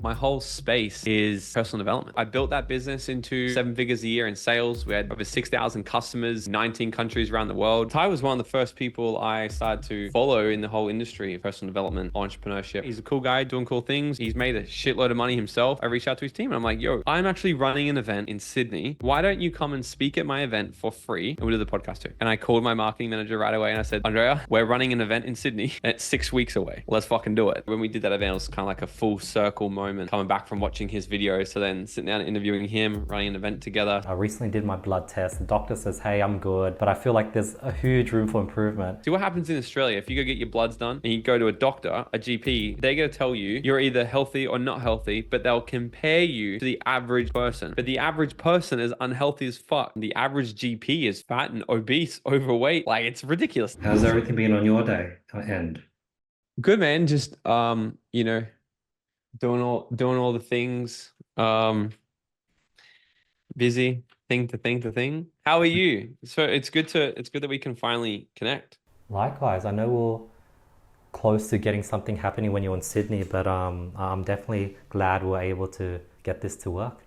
My whole space is personal development. I built that business into 7 figures a year in sales. We had over 6,000 customers, 19 countries around the world. Tai was one of the first people I started to follow in the whole industry of personal development, entrepreneurship. He's a cool guy doing cool things. He's made a shitload of money himself. I reached out to his team and I'm like, yo, I'm actually running an event in Sydney. Why don't you come and speak at my event for free? And we'll do the podcast too. And I called my marketing manager right away and I said, Andrea, we're running an event in Sydney and it's 6 weeks away. Let's fucking do it. When we did that event, it was kind of like a full circle moment coming back from watching his videos to then sitting down and interviewing him, running an event together. I recently did my blood test. The doctor says, hey, I'm good, but I feel like there's a huge room for improvement. See what happens in Australia. If you go get your bloods done and you go to a doctor, a GP, they're going to tell you you're either healthy or not healthy, but they'll compare you to the average person. But the average person is unhealthy as fuck. The average GP is fat and obese, overweight. Like, it's ridiculous. How's everything been on your day end? Good, man. Just you know, doing all the things. Busy, thing to thing to thing. How are you? So it's good that we can finally connect. Likewise, I know we're close to getting something happening when you're in Sydney, but I'm definitely glad we're able to get this to work.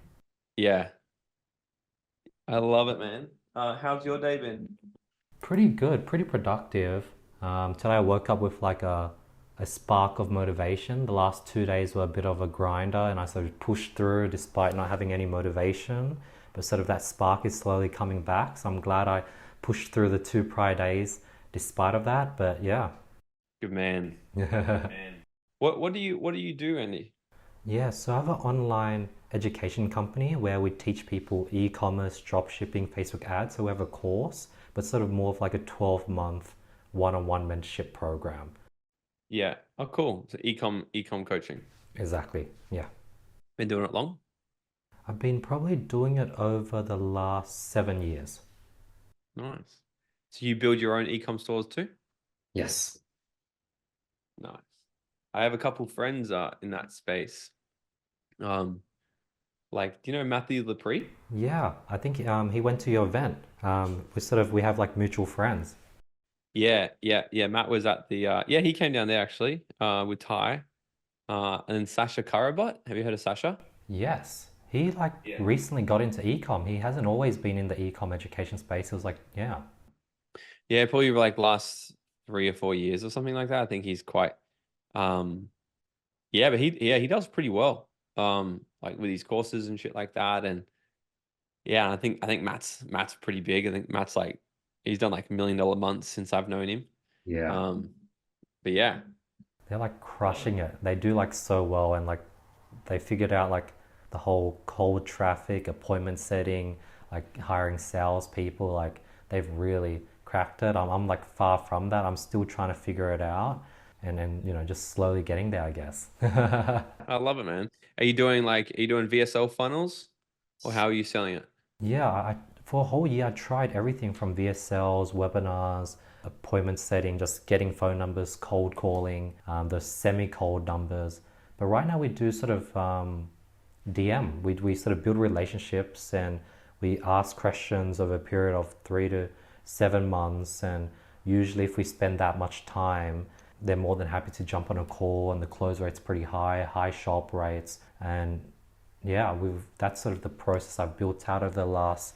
Yeah, I love it, man. How's your day been? Pretty good, pretty productive. Today I woke up with like a spark of motivation. The last 2 days were a bit of a grinder and I sort of pushed through despite not having any motivation. But sort of that spark is slowly coming back. So I'm glad I pushed through the two prior days despite of that. But yeah. Good man. Man. What do you do, Andy? Yeah, so I have an online education company where we teach people e-commerce, drop shipping, Facebook ads. So we have a course, but sort of more of like a 12-month one-on-one mentorship program. Yeah. Oh, cool. So ecom coaching. Exactly. Yeah. Been doing it long? I've been probably doing it over the last 7 years. Nice. So you build your own ecom stores too? Yes. Nice. I have a couple friends in that space. Um, like, do you know Matthew Lepre? Yeah, I think he went to your event. We have like mutual friends. Yeah. Matt was at the yeah, he came down there actually, with Ty. And then Sasha Karabot. Have you heard of Sasha? Yes. He like Yeah. recently got into ecom. He hasn't always been in the ecom education space. It was like, yeah. Yeah, probably like last 3 or 4 years or something like that. I think he's quite um yeah, but he does pretty well. Like with his courses and shit like that. And yeah, I think Matt's pretty big. I think Matt's like he's done like $1 million months since I've known him. Yeah. Um, but yeah. They're like crushing it. They do like so well and like they figured out like the whole cold traffic, appointment setting, like hiring salespeople. Like they've really cracked it. I'm like far from that. I'm still trying to figure it out and then, just slowly getting there, I guess. I love it, man. Are you doing VSL funnels or how are you selling it? Yeah, for a whole year, I tried everything from VSLs, webinars, appointment setting, just getting phone numbers, cold calling, the semi-cold numbers. But right now we do sort of DM. We sort of build relationships and we ask questions over a period of 3 to 7 months. And usually if we spend that much time, they're more than happy to jump on a call and the close rate's pretty high, high shop rates. And yeah, that's sort of the process I've built out over the last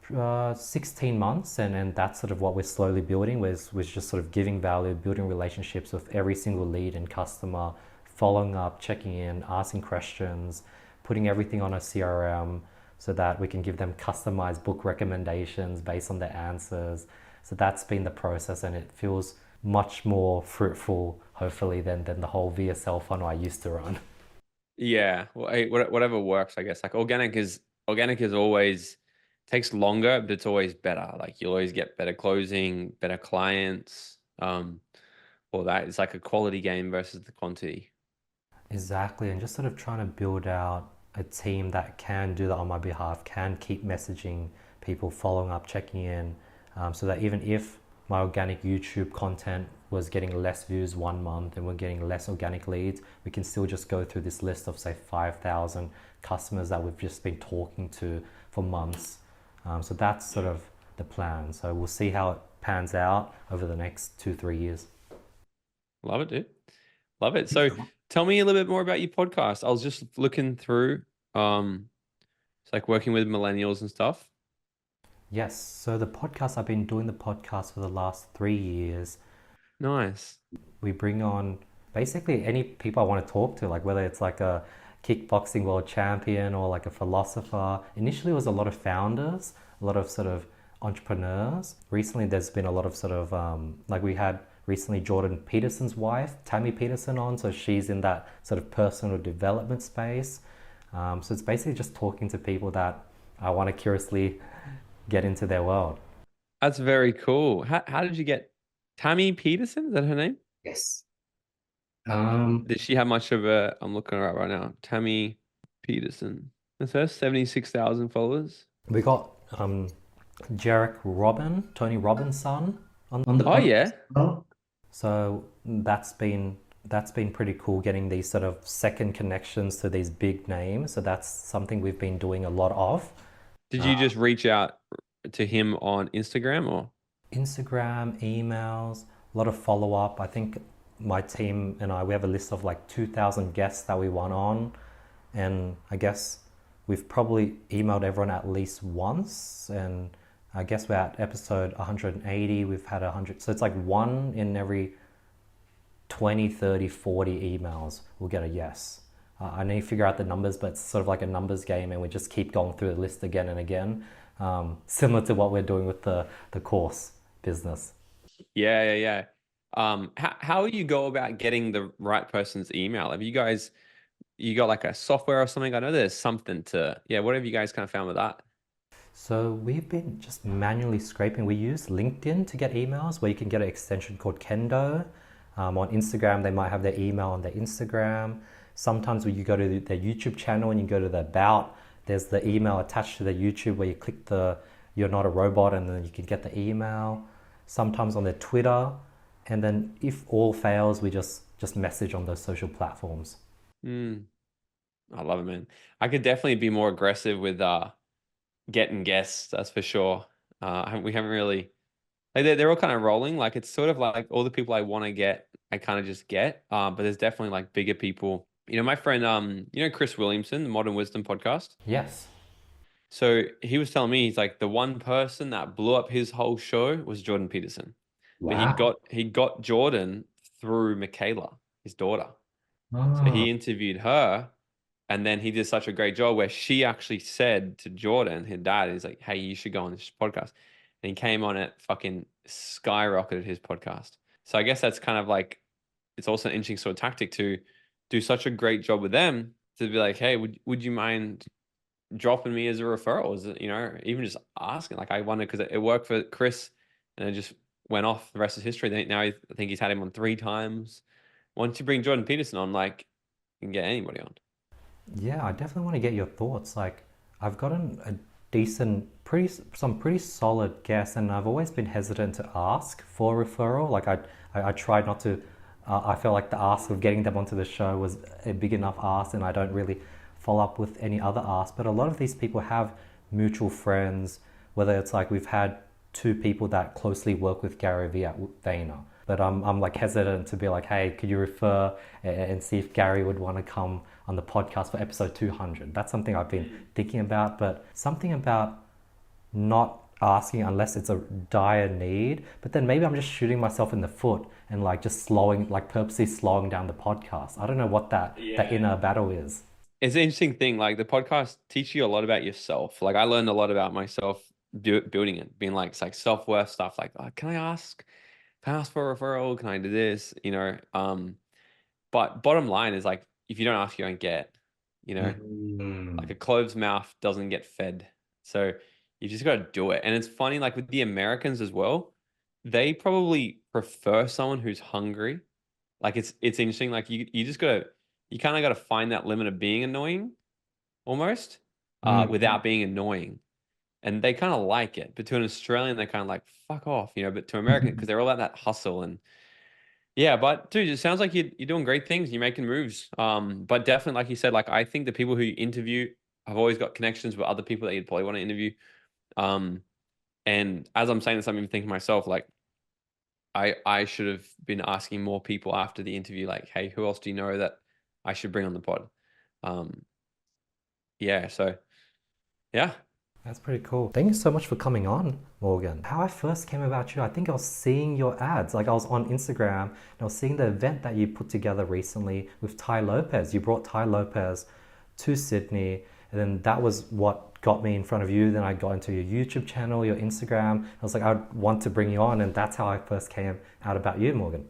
16 months, and that's sort of what we're slowly building. We're just sort of giving value, building relationships with every single lead and customer, following up, checking in, asking questions, putting everything on a CRM so that we can give them customized book recommendations based on their answers. So that's been the process, and it feels much more fruitful, hopefully, than the whole VSL funnel I used to run. Yeah, well, hey, whatever works, I guess. Like organic is always takes longer, but it's always better. Like you'll always get better closing, better clients. All that. It's like a quality game versus the quantity. Exactly, and just sort of trying to build out a team that can do that on my behalf, can keep messaging people, following up, checking in, so that even if my organic YouTube content was getting less views 1 month and we're getting less organic leads, we can still just go through this list of say 5,000 customers that we've just been talking to for months. So that's sort of the plan. So we'll see how it pans out over the next 2, 3 years. Love it, dude. Love it. So tell me a little bit more about your podcast. I was just looking through, it's like working with millennials and stuff. Yes, so the podcast, I've been doing the podcast for the last 3 years. Nice. We bring on basically any people I want to talk to, like whether it's like a kickboxing world champion or like a philosopher. Initially, it was a lot of founders, a lot of sort of entrepreneurs. Recently, there's been a lot of sort of like we had recently Jordan Peterson's wife, Tammy Peterson, on, so she's in that sort of personal development space. So it's basically just talking to people that I want to curiously get into their world. That's very cool. How did you get Tammy Peterson? Is that her name? Yes. Um, Did she have much of a, I'm looking her up right now. Tammy Peterson. That's her, 76,000 followers. we got Jarek Robin, Tony Robbins' son, on the Oh podcast. yeah. So that's been pretty cool getting these sort of second connections to these big names. So that's something we've been doing a lot of. Did you just reach out to him on Instagram or? Instagram, emails, a lot of follow up. I think my team and I, we have a list of like 2,000 guests that we want on. And I guess we've probably emailed everyone at least once. And I guess we're at episode 180. We've had 100. So it's like one in every 20, 30, 40 emails will get a yes. I need to figure out the numbers, but it's sort of like a numbers game, and we just keep going through the list again and again, similar to what we're doing with the course business. Yeah. How you go about getting the right person's email? Have you got like a software or something? I know there's something to, yeah, what have you guys kind of found with that? So we've been just manually scraping. We use LinkedIn to get emails, where you can get an extension called Kendo. On Instagram, they might have their email on their Instagram. Sometimes when you go to their YouTube channel and you go to the about, there's the email attached to the YouTube where you click the "You're not a robot" and then you can get the email. Sometimes on their Twitter, and then if all fails, we just message on those social platforms. Mm, I love it, man. I could definitely be more aggressive with getting guests, that's for sure. We haven't really like they're all kind of rolling. Like it's sort of like all the people I want to get, I kind of just get. But there's definitely like bigger people. You know, my friend, Chris Williamson, the Modern Wisdom podcast. Yes. So he was telling me he's like the one person that blew up his whole show was Jordan Peterson. But Wow. he got Jordan through Michaela, his daughter. So Ah. he interviewed her, and then he did such a great job where she actually said to Jordan, her dad, he's like, "Hey, you should go on this podcast." And he came on it, fucking skyrocketed his podcast. So I guess that's kind of like it's also an interesting sort of tactic to do such a great job with them to be like, "Hey, would you mind dropping me as a referral?" Is it, even just asking. Like I wonder because it worked for Chris, and it just went off. The rest is history. Now I think he's had him on 3 times. Once you bring Jordan Peterson on, like you can get anybody on. Yeah, I definitely want to get your thoughts. Like, I've gotten a decent, some pretty solid guests, and I've always been hesitant to ask for a referral. Like, I tried not to. I felt like the ask of getting them onto the show was a big enough ask, and I don't really follow up with any other ask. But a lot of these people have mutual friends, whether it's like we've had two people that closely work with Gary Vee at Vayner. But I'm like hesitant to be like, hey, could you refer and see if Gary would want to come on the podcast for episode 200. That's something I've been thinking about, but something about not asking unless it's a dire need. But then maybe I'm just shooting myself in the foot and like just slowing, like purposely slowing down the podcast. I don't know what that inner battle is. It's an interesting thing. Like the podcast teach you a lot about yourself. Like I learned a lot about myself building it, being like it's like self-worth stuff. Like, oh, can I ask for a referral? Can I do this? But bottom line is like if you don't ask, you don't get. You know, like Mm. a closed mouth doesn't get fed. So you just got to do it. And it's funny, like with the Americans as well, they probably prefer someone who's hungry. Like it's interesting. Like you kind of got to find that limit of being annoying almost, Mm. without being annoying. And they kind of like it. But to an Australian, they kind of like fuck off, But to American, because they're all about that hustle and yeah. But dude, it sounds like you're doing great things. You're making moves. But definitely, like you said, like I think the people who you interview have always got connections with other people that you'd probably want to interview. Um, and as I'm saying this, I'm even thinking to myself, like I should have been asking more people after the interview, like, hey, who else do you know that I should bring on the pod. Um, yeah, so yeah. That's pretty cool. Thank you so much for coming on, Morgan. How I first came about you, I think I was seeing your ads. Like I was on Instagram and I was seeing the event that you put together recently with Tai Lopez. You brought Tai Lopez to Sydney, and then that was what got me in front of you. Then I got into your YouTube channel, your Instagram. I was like, I want to bring you on, and that's how I first came out about you, Morgan.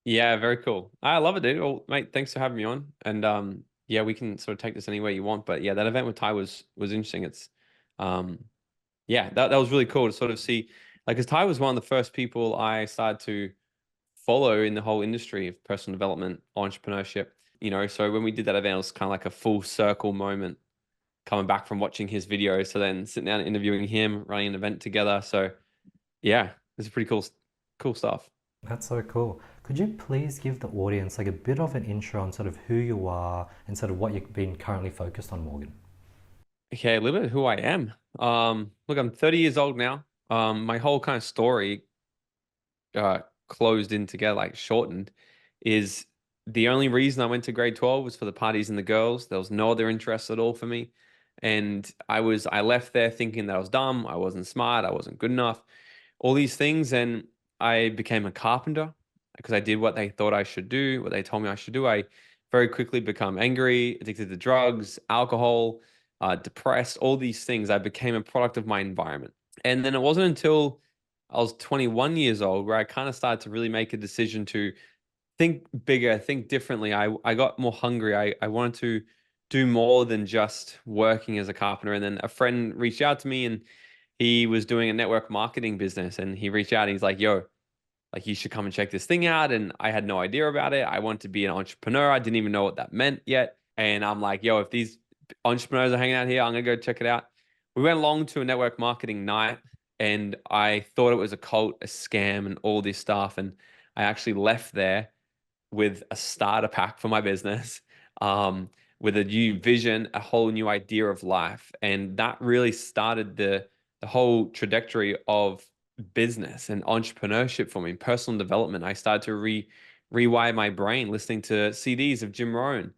Yeah, very cool. I love it, dude. Well, mate, thanks for having me on. And yeah, we can sort of take this anywhere you want. But yeah, that event with Ty was interesting. It's um yeah, that was really cool to sort of see, like, because Ty was one of the first people I started to follow in the whole industry of personal development, entrepreneurship. So when we did that event, it was kind of like a full circle moment coming back from watching his videos. So then sitting down and interviewing him, running an event together. So yeah, it's pretty cool stuff. That's so cool. Could you please give the audience like a bit of an intro on sort of who you are and sort of what you've been currently focused on, Morgan? Okay, a little bit of who I am. Look, I'm 30 years old now. My whole kind of story, closed in together, like shortened, is the only reason I went to grade 12 was for the parties and the girls. There was no other interest at all for me. And I left there thinking that I was dumb, I wasn't smart, I wasn't good enough, all these things. And I became a carpenter because I did what they thought I should do, what they told me I should do. I very quickly become angry, addicted to drugs, alcohol, depressed, all these things. I became a product of my environment. And then it wasn't until I was 21 years old where I kind of started to really make a decision to think bigger, think differently. I got more hungry. I wanted to do more than just working as a carpenter. And then a friend reached out to me and he was doing a network marketing business. And he reached out and he's like, yo, like you should come and check this thing out. And I had no idea about it. I wanted to be an entrepreneur. I didn't even know what that meant yet. And I'm like, yo, if these entrepreneurs are hanging out here, I'm gonna go check it out. We went along to a network marketing night and I thought it was a cult, a scam, and all this stuff. And I actually left there with a starter pack for my business, with a new vision, a whole new idea of life. And that really started the whole trajectory of business and entrepreneurship for me, personal development. I started to rewire my brain, listening to CDs of Jim Rohn,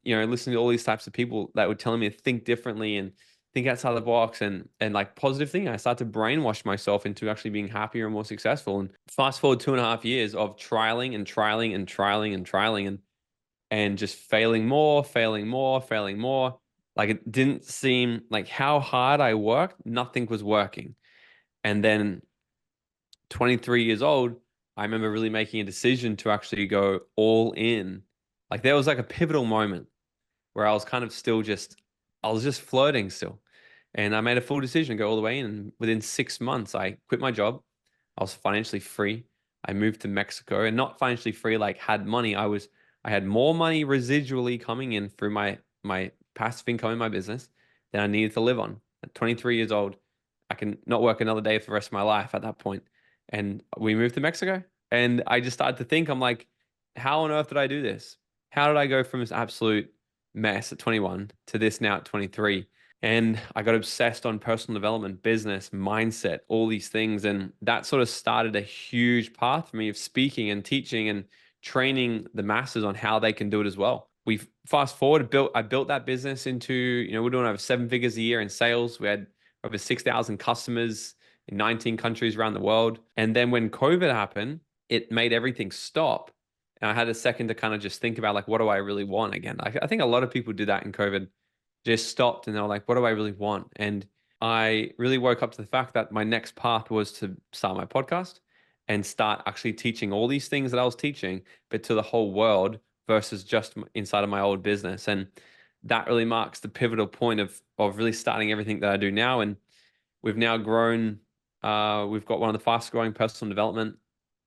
listening to all these types of people that were telling me to think differently and think outside the box and like positive thinking. I started to brainwash myself into actually being happier and more successful. And fast forward 2.5 years of trialing and trialing and trialing and trialing and just failing more, failing more, failing more. Like it didn't seem like how hard I worked, nothing was working. And then 23 years old, I remember really making a decision to actually go all in. Like there was like a pivotal moment where I was kind of still just, I was just flirting still. And I made a full decision to go all the way in. And within 6 months, I quit my job. I was financially free. I moved to Mexico and not financially free, like had money. I had more money residually coming in through my passive income in my business than I needed to live on. At 23 years old, I can not work another day for the rest of my life at that point. And we moved to Mexico. And I just started to think, I'm like, how on earth did I do this? How did I go from this absolute mess at 21 to this now at 23? And I got obsessed on personal development, business, mindset, all these things. And that sort of started a huge path for me of speaking and teaching and training the masses on how they can do it as well. We fast forward, I built that business into, we're doing over 7 figures a year in sales. We had over 6,000 customers in 19 countries around the world. And then when COVID happened, it made everything stop. And I had a second to kind of just think about like, what do I really want again? I think a lot of people do that in COVID, just stopped and they were like, what do I really want? And I really woke up to the fact that my next path was to start my podcast and start actually teaching all these things that I was teaching, but to the whole world versus just inside of my old business. And that really marks the pivotal point of really starting everything that I do now. And we've now grown. We've got one of the fastest growing personal development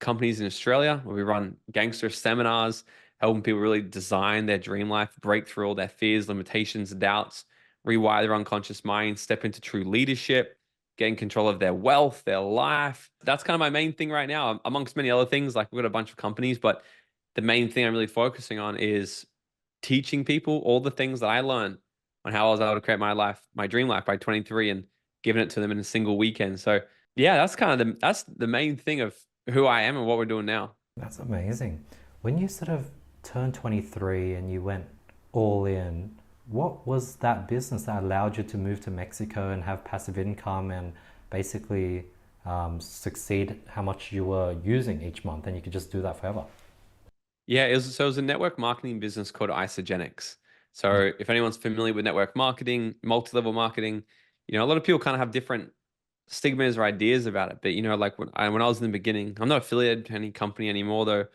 companies in Australia where we run gangster seminars, helping people really design their dream life, break through all their fears, limitations, doubts, rewire their unconscious mind, step into true leadership, gain control of their wealth, their life. That's kind of my main thing right now, amongst many other things. Like we've got a bunch of companies, but the main thing I'm really focusing on is teaching people all the things that I learned on how I was able to create my life, my dream life by 23 and giving it to them in a single weekend. So yeah, that's the main thing of who I am and what we're doing now. That's amazing. When you sort of turned 23 and you went all in. What was that business that allowed you to move to Mexico and have passive income and basically succeed how much you were using each month, and you could just do that forever? Yeah, it was a network marketing business called Isagenix. Yeah. So if anyone's familiar with network marketing, multi-level marketing, a lot of people kind of have different stigmas or ideas about it. But like when I was in the beginning, I'm not affiliated to any company anymore though.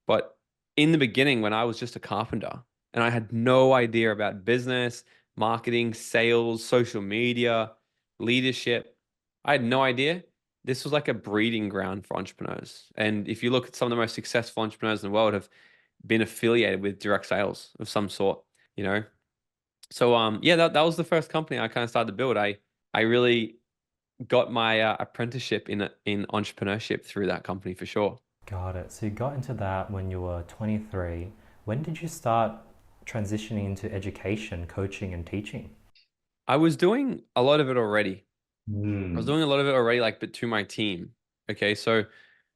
But in the beginning, when I was just a carpenter and I had no idea about business, marketing, sales, social media, leadership, I had no idea. This was like a breeding ground for entrepreneurs. And if you look at some of the most successful entrepreneurs in the world have been affiliated with direct sales of some sort, you know? So yeah, that was the first company I kind of started to build. I really got my apprenticeship in entrepreneurship through that company for sure. Got it. So you got into that when you were 23. When did you start transitioning into education, coaching, and teaching? I was doing a lot of it already. I was Mm. doing a lot of it already, like, but to my team. Okay, so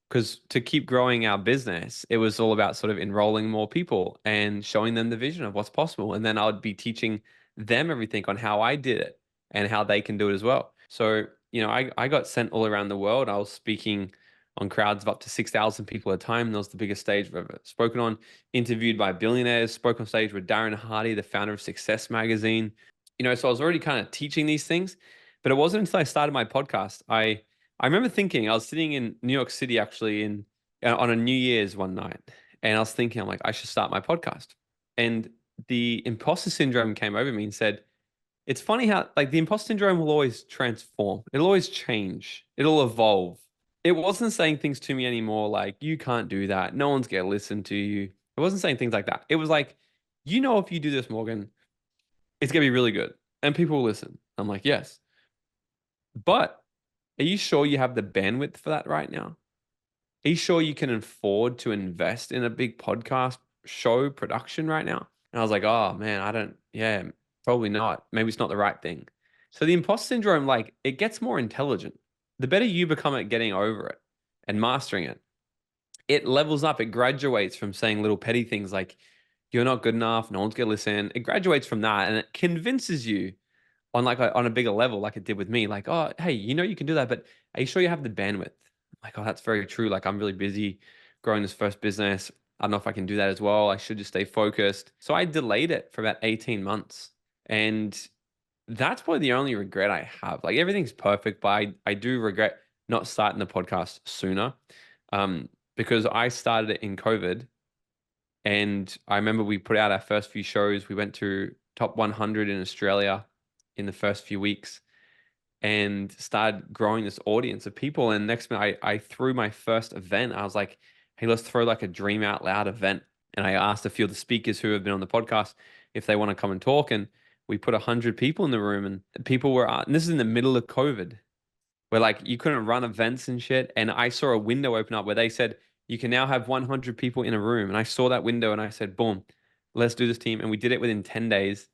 because to keep growing our business, it was all about sort of enrolling more people and showing them the vision of what's possible. And then I would be teaching them everything on how I did it and how they can do it as well. So, I got sent all around the world. I was speaking on crowds of up to 6,000 people at a time. That was the biggest stage I've ever spoken on, interviewed by billionaires, spoke on stage with Darren Hardy, the founder of Success Magazine. So I was already kind of teaching these things, but it wasn't until I started my podcast. I remember thinking I was sitting in New York City actually in on a New Year's one night, and I was thinking I'm like I should start my podcast. And the imposter syndrome came over me and said, "It's funny how like the imposter syndrome will always transform. It'll always change. It'll evolve. It wasn't saying things to me anymore like you can't do that. No one's gonna listen to you. It wasn't saying things like that. It was like, if you do this, Morgan, it's gonna be really good, and people will listen." I'm like, "Yes, but are you sure you have the bandwidth for that right now? Are you sure you can afford to invest in a big podcast show production right now?" And I was like, "Oh man, yeah, probably not. Maybe it's not the right thing." So the imposter syndrome, like, it gets more intelligent. The better you become at getting over it and mastering it, it levels up. It graduates from saying little petty things like, "You're not good enough, no one's gonna listen." It graduates from that and it convinces you on on a bigger level, like it did with me. Like, "Oh, hey, you can do that, but are you sure you have the bandwidth?" Like, "Oh, that's very true. Like, I'm really busy growing this first business. I don't know if I can do that as well. I should just stay focused." So I delayed it for about 18 months. And that's probably the only regret I have. Like, everything's perfect, but I do regret not starting the podcast sooner. Um, because I started it in COVID. And I remember we put out our first few shows. We went to top 100 in Australia in the first few weeks and started growing this audience of people. And next minute, I threw my first event. I was like, "Hey, let's throw like a Dream Out Loud event." And I asked a few of the speakers who have been on the podcast if they want to come and talk. And we put 100 people in the room, and people were, and this is in the middle of COVID, where like you couldn't run events and shit. And I saw a window open up where they said, "You can now have 100 people in a room." And I saw that window and I said, "Boom, let's do this, team." And we did it within 10 days,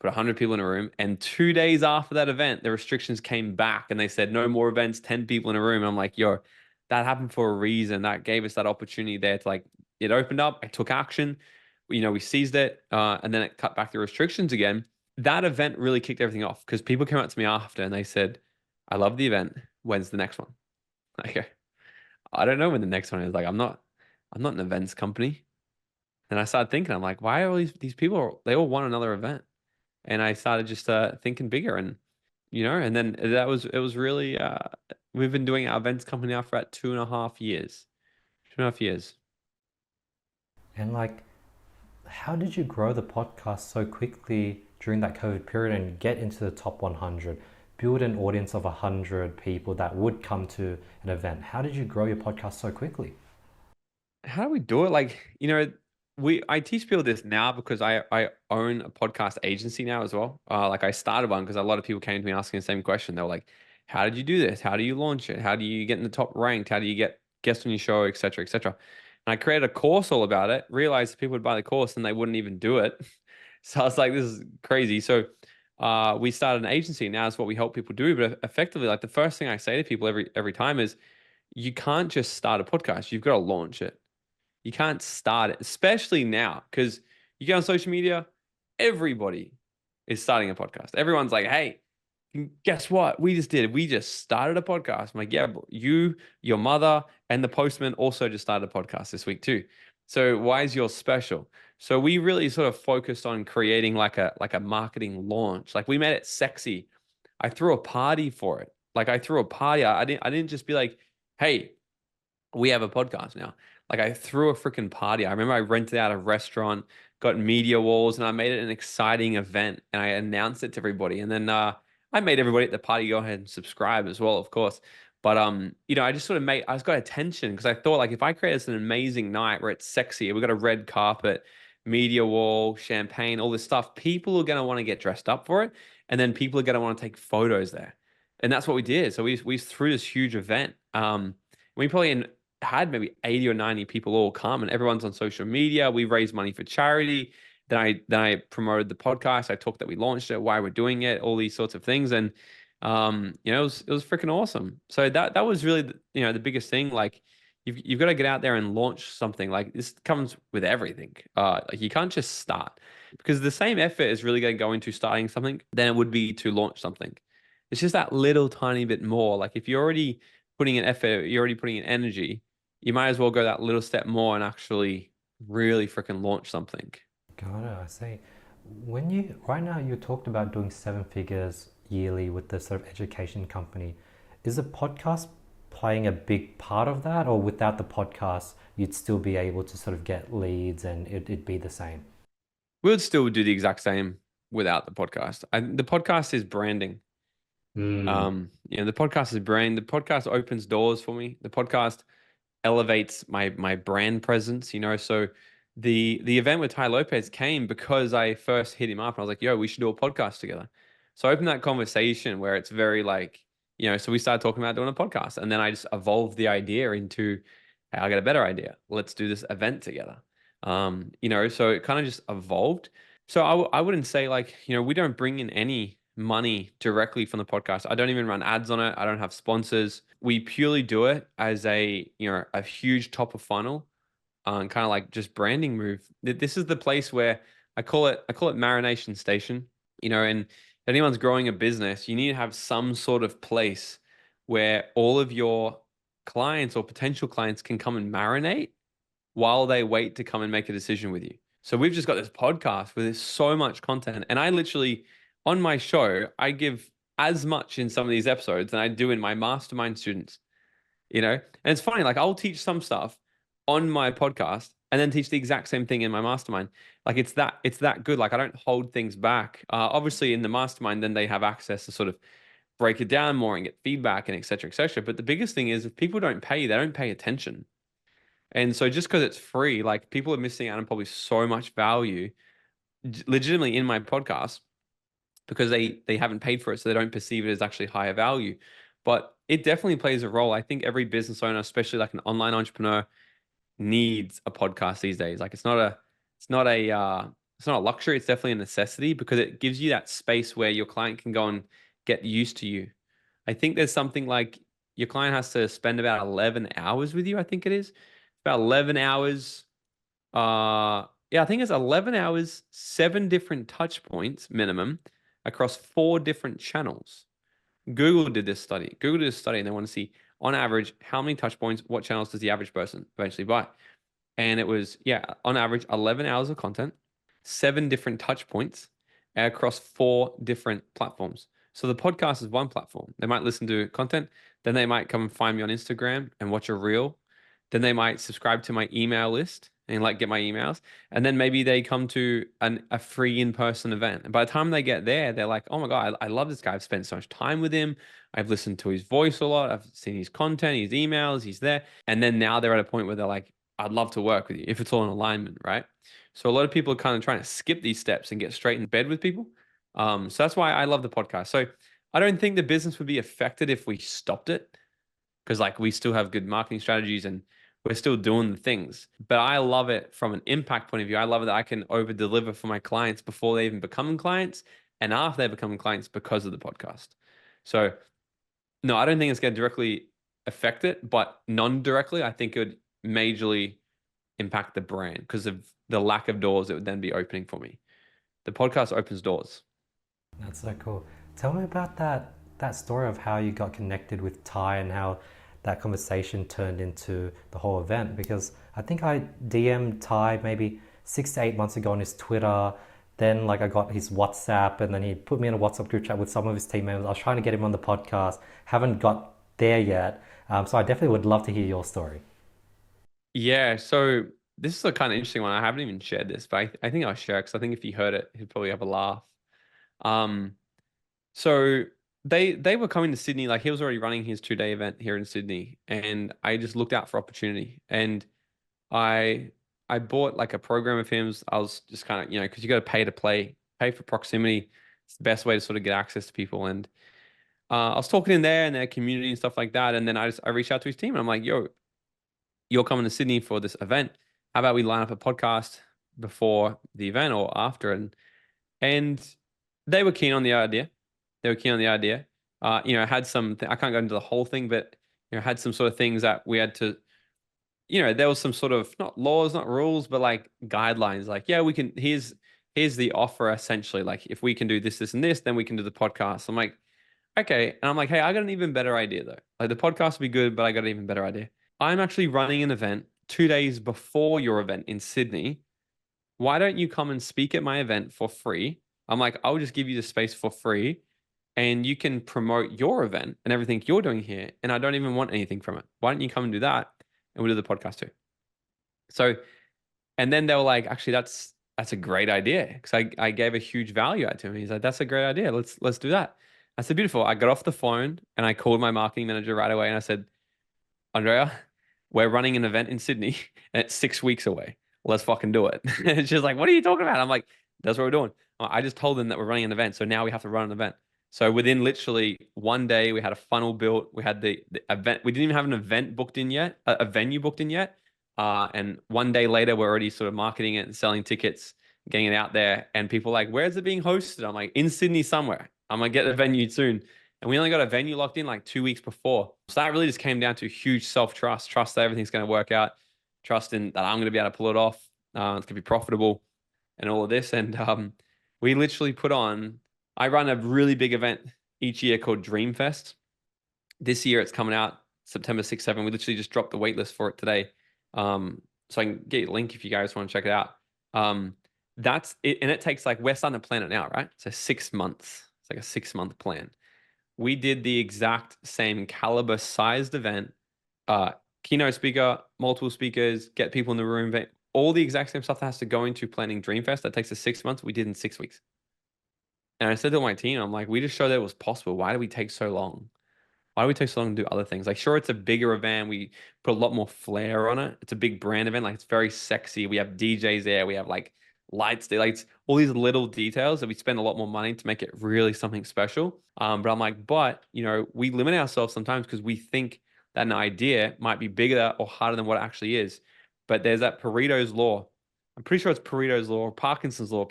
put 100 people in a room. And 2 days after that event, the restrictions came back and they said, "No more events, 10 people in a room." And I'm like, "Yo, that happened for a reason." That gave us that opportunity there to, like, it opened up. I took action. We seized it. And then it cut back the restrictions again. That event really kicked everything off because people came up to me after and they said, "I love the event. When's the next one?" Like, I don't know when the next one is. Like, I'm not an events company. And I started thinking, I'm like, why are all these people, they all want another event? And I started just thinking bigger, and then it was really we've been doing our events company now for about 2.5 years. 2.5 years. And like, how did you grow the podcast so quickly during that COVID period and get into the top 100? Build an audience of 100 people that would come to an event. How did you grow your podcast so quickly? How do we do it? Like, I teach people this now because I own a podcast agency now as well. Like, I started one because a lot of people came to me asking the same question. They were like, "How did you do this? How do you launch it? How do you get in the top ranked? How do you get guests on your show, etc., etc." And I created a course all about it. Realized people would buy the course and they wouldn't even do it. So I was like, "This is crazy." So we started an agency. Now it's what we help people do. But effectively, like, the first thing I say to people every time is, you can't just start a podcast. You've got to launch it. You can't start it, especially now, because you get on social media, everybody is starting a podcast. Everyone's like, hey, guess what? We just started a podcast. I'm like, yeah, bro, you, your mother, and the postman also just started a podcast this week too. So why is yours special? So we really sort of focused on creating like a marketing launch. Like we made it sexy. I threw a party for it. Like I threw a party. I didn't just be like, hey, we have a podcast now. Like I threw a freaking party. I remember I rented out a restaurant, got media walls, and I made it an exciting event. And I announced it to everybody. And then I made everybody at the party go ahead and subscribe as well, of course. But I just sort of I just got attention because I thought like if I create this an amazing night where it's sexy, we got a red carpet, media wall, champagne, all this stuff, people are gonna want to get dressed up for it, and then people are gonna want to take photos there. And that's what we did. So we threw this huge event. We probably had maybe 80 or 90 people all come, and everyone's on social media. We raised money for charity. Then I promoted the podcast. I talked that we launched it, why we're doing it, all these sorts of things. And it was freaking awesome. So that was really the biggest thing. Like you've got to get out there and launch something. Like this comes with everything. Like you can't just start, because the same effort is really going to go into starting something than it would be to launch something. It's just that little tiny bit more. Like if you're already putting in effort, you're already putting in energy, you might as well go that little step more and actually really freaking launch something. Got it, I see. Right now you talked about doing 7 figures yearly with the sort of education company. Is the podcast playing a big part of that, or without the podcast, you'd still be able to sort of get leads and it'd be the same? We would still do the exact same without the podcast. The podcast is branding. Mm. The podcast is brand. The podcast opens doors for me. The podcast elevates my brand presence. So the event with Tai Lopez came because I first hit him up and I was like, yo, we should do a podcast together. So I opened that conversation where it's very like, so we started talking about doing a podcast, and then I just evolved the idea into, hey, I got a better idea. Let's do this event together. So it kind of just evolved. So I wouldn't say like, we don't bring in any money directly from the podcast. I don't even run ads on it. I don't have sponsors. We purely do it as a huge top of funnel, kind of like just branding move. This is the place where I call it marination station. And if anyone's growing a business, you need to have some sort of place where all of your clients or potential clients can come and marinate while they wait to come and make a decision with you. So we've just got this podcast where there's so much content. And I literally, on my show, I give as much in some of these episodes than I do in my mastermind students. And it's funny, like I'll teach some stuff on my podcast and then teach the exact same thing in my mastermind. Like it's that good. Like I don't hold things back. Obviously in the mastermind, then they have access to sort of break it down more and get feedback and et cetera, et cetera. But the biggest thing is if people don't pay, they don't pay attention. And so just because it's free, like people are missing out on probably so much value legitimately in my podcast because they haven't paid for it, so they don't perceive it as actually higher value. But it definitely plays a role. I think every business owner, especially like an online entrepreneur, needs a podcast these days. Like it's not a luxury, it's definitely a necessity because it gives you that space where your client can go and get used to you. I think there's something like your client has to spend about 11 hours with you, I think it is. About 11 hours. Yeah, I think it's 11 hours, 7 different touch points minimum across 4 different channels. Google did this study and they want to see on average how many touch points, what channels does the average person eventually buy? And it was, yeah, on average, 11 hours of content, 7 different touch points across 4 different platforms. So the podcast is one platform. They might listen to content, then they might come and find me on Instagram and watch a reel. Then they might subscribe to my email list and like get my emails. And then maybe they come to a free in-person event. And by the time they get there, they're like, oh my God, I love this guy. I've spent so much time with him. I've listened to his voice a lot. I've seen his content, his emails, he's there. And then now they're at a point where they're like, I'd love to work with you if it's all in alignment, right? So a lot of people are kind of trying to skip these steps and get straight in bed with people. So that's why I love the podcast. So I don't think the business would be affected if we stopped it because like we still have good marketing strategies and we're still doing the things. But I love it from an impact point of view. I love it that I can over deliver for my clients before they even become clients and after they become clients because of the podcast. So no, I don't think it's going to directly affect it, but non-directly, I think it would majorly impact the brand because of the lack of doors it would then be opening for me. The podcast opens doors. That's so cool. Tell me about that story of how you got connected with Tai and how that conversation turned into the whole event. Because I think I DM'd Tai maybe 6 to 8 months ago on his Twitter. Then like I got his WhatsApp, and then he put me in a WhatsApp group chat with some of his team members. I was trying to get him on the podcast. Haven't got there yet. So I definitely would love to hear your story. Yeah, so this is a kind of interesting one. I haven't even shared this, but I think I'll share because I think if he heard it, he'd probably have a laugh. Um, so they were coming to Sydney, like he was already running his 2-day event here in Sydney, and I just looked out for opportunity. And I I bought like a program of him. I was just kind of, because you got to pay to play, pay for proximity. It's the best way to sort of get access to people. And I was talking in there and their community and stuff like that. And then I reached out to his team and I'm like, yo, you're coming to Sydney for this event. How about we line up a podcast before the event or after? And they were keen on the idea. They were keen on the idea. Had some, I can't go into the whole thing, but had some sort of things that we had to, there was some sort of not laws, not rules, but like guidelines. Like, yeah, we can. Here's the offer essentially. Like, if we can do this, this, and this, then we can do the podcast. I'm like, okay, and I'm like, hey, I got an even better idea though. Like the podcast will be good, but I got an even better idea. I'm actually running an event 2 days before your event in Sydney. Why don't you come and speak at my event for free? I'm like, I'll just give you the space for free and you can promote your event and everything you're doing here. And I don't even want anything from it. Why don't you come and do that? And we'll do the podcast too. So, and then they were like, actually, that's a great idea. Because I gave a huge value out to him. He's like, that's a great idea. Let's do that. I said, beautiful. I got off the phone and I called my marketing manager right away and I said, Andrea, we're running an event in Sydney and it's 6 weeks away. Let's fucking do it. And she's like, what are you talking about? I'm like, that's what we're doing. I just told them that we're running an event. So now we have to run an event. So within literally one day, we had a funnel built. We had the event. We didn't even have an event booked in yet, a venue booked in yet. And one day later, we're already sort of marketing it and selling tickets, getting it out there. And people are like, where's it being hosted? I'm like, in Sydney somewhere. I'm going to get the venue soon. And we only got a venue locked in like 2 weeks before. So that really just came down to huge self-trust, trust that everything's going to work out, trust in that I'm going to be able to pull it off. It's going to be profitable and all of this. And we literally put on, I run a really big event each year called Dreamfest. This year it's coming out September 6th, 7th. We literally just dropped the waitlist for it today. So I can get you a link if you guys want to check it out. That's it. And it takes like, we're starting to plan it now, right? So 6 months. It's like a 6-month plan. We did the exact same caliber sized event, keynote speaker, multiple speakers, get people in the room, all the exact same stuff that has to go into planning Dreamfest. That takes us 6 months. We did in 6 weeks. And I said to my team, I'm like, we just showed that it was possible. Why do we take so long? Why do we take so long to do other things? Like, sure, it's a bigger event. We put a lot more flair on it. It's a big brand event. Like, it's very sexy. We have DJs there. We have like lights, daylights, all these little details that we spend a lot more money to make it really something special. But I'm like, we limit ourselves sometimes because we think that an idea might be bigger or harder than what it actually is. But there's that Pareto's law. I'm pretty sure it's Pareto's law or Parkinson's law,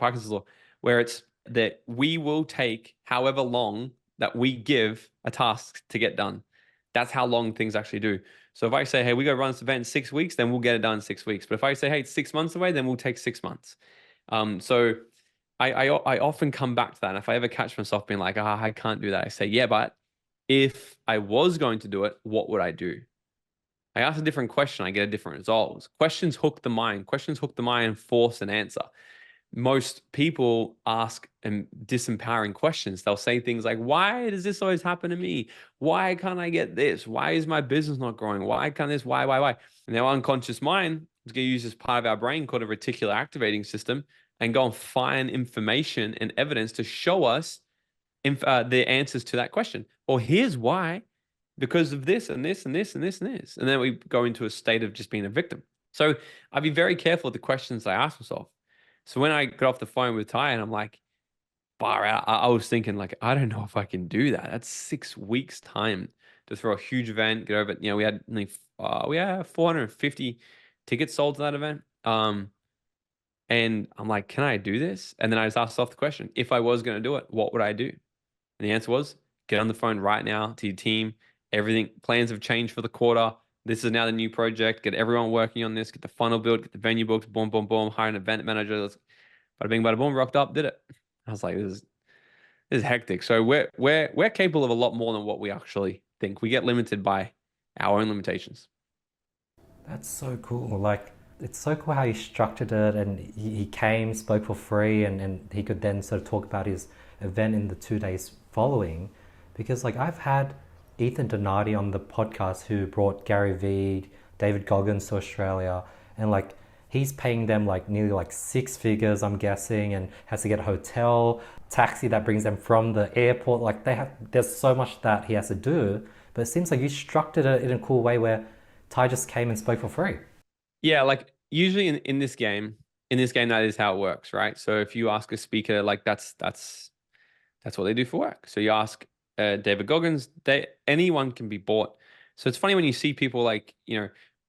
where it's that we will take however long that we give a task to get done. That's how long things actually do. So if I say, hey, we got to run this event in 6 weeks, then we'll get it done in 6 weeks. But if I say, hey, it's 6 months away, then we'll take 6 months. So I often come back to that. And if I ever catch myself being like, I can't do that, I say, yeah, but if I was going to do it, what would I do? I ask a different question, I get a different result. Questions hook the mind. Questions hook the mind and force an answer. Most people ask disempowering questions. They'll say things like, why does this always happen to me? Why can't I get this? Why is my business not growing? Why can't this? Why? And our unconscious mind is going to use this part of our brain called a reticular activating system and go and find information and evidence to show us the answers to that question. Or here's why, because of this and this and this and this and this. And then we go into a state of just being a victim. So I'd be very careful with the questions I ask myself. So when I got off the phone with Tai and I'm like, bar out, I was thinking like, I don't know if I can do that. That's 6 weeks time to throw a huge event, get over it. We had 450 tickets sold to that event. And I'm like, can I do this? And then I just asked myself the question, if I was going to do it, what would I do? And the answer was, get on the phone right now to your team. Everything, plans have changed for the quarter. This is now the new project. Get everyone working on this. Get the funnel built. Get the venue booked. Boom, boom, boom. Hire an event manager. Let's, bada bing, bada boom. Rocked up. Did it. I was like, this is hectic. So we're capable of a lot more than what we actually think. We get limited by our own limitations. That's so cool. Like, it's so cool how he structured it, and he came, spoke for free, and he could then sort of talk about his event in the 2 days following. Because, like, I've had Ethan Donati on the podcast who brought Gary Vee, David Goggins to Australia, and like, he's paying them like nearly like 6 figures, I'm guessing, and has to get a hotel, taxi that brings them from the airport. Like, there's so much that he has to do, but it seems like you structured it in a cool way where Tai just came and spoke for free. Yeah, like usually in this game, that is how it works, right? So if you ask a speaker, like that's what they do for work. So you ask David Goggins, anyone can be bought. So it's funny when you see people like,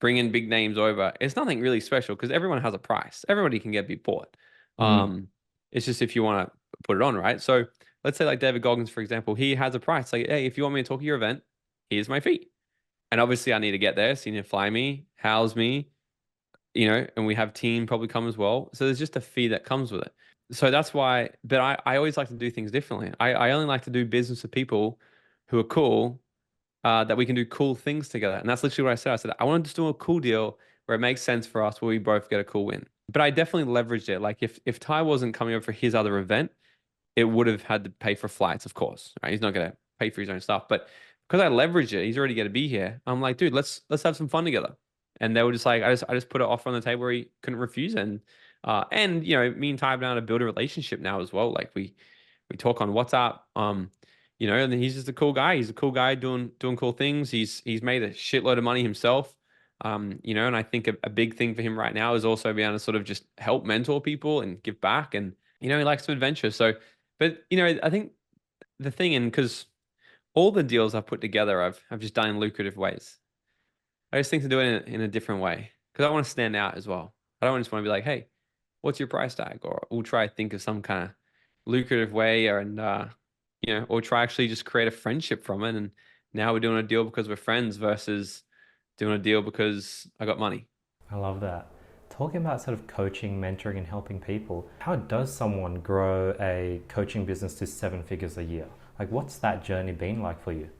bring in big names over. It's nothing really special because everyone has a price. Everybody can be bought. Mm. It's just if you want to put it on, right? So let's say like David Goggins, for example, he has a price. Like, hey, if you want me to talk at your event, here's my fee. And obviously I need to get there. So you need to fly me, house me, and we have team probably come as well. So there's just a fee that comes with it. So that's why, but I always like to do things differently. I only like to do business with people who are cool, that we can do cool things together. And that's literally what I said. I said, I want to just do a cool deal where it makes sense for us, where we both get a cool win. But I definitely leveraged it. Like if Tai wasn't coming over for his other event, it would have had to pay for flights, of course, right? He's not going to pay for his own stuff. But because I leveraged it, he's already going to be here. I'm like, dude, let's have some fun together. And they were just like, I just put an offer on the table where he couldn't refuse. And me and Tai have been able to build a relationship now as well. Like we talk on WhatsApp. And he's just a cool guy. He's a cool guy doing cool things. He's made a shitload of money himself. And I think a big thing for him right now is also being able to sort of just help mentor people and give back. And he likes to adventure. So, but I think the thing, and because all the deals I've put together, I've just done in lucrative ways. I just think to do it in a different way because I want to stand out as well. I don't just want to be like, hey, what's your price tag? Or we'll try to think of some kind of lucrative way, or try actually just create a friendship from it. And now we're doing a deal because we're friends versus doing a deal because I got money. I love that. Talking about sort of coaching, mentoring, and helping people, how does someone grow a coaching business to 7 figures a year? Like, what's that journey been like for you?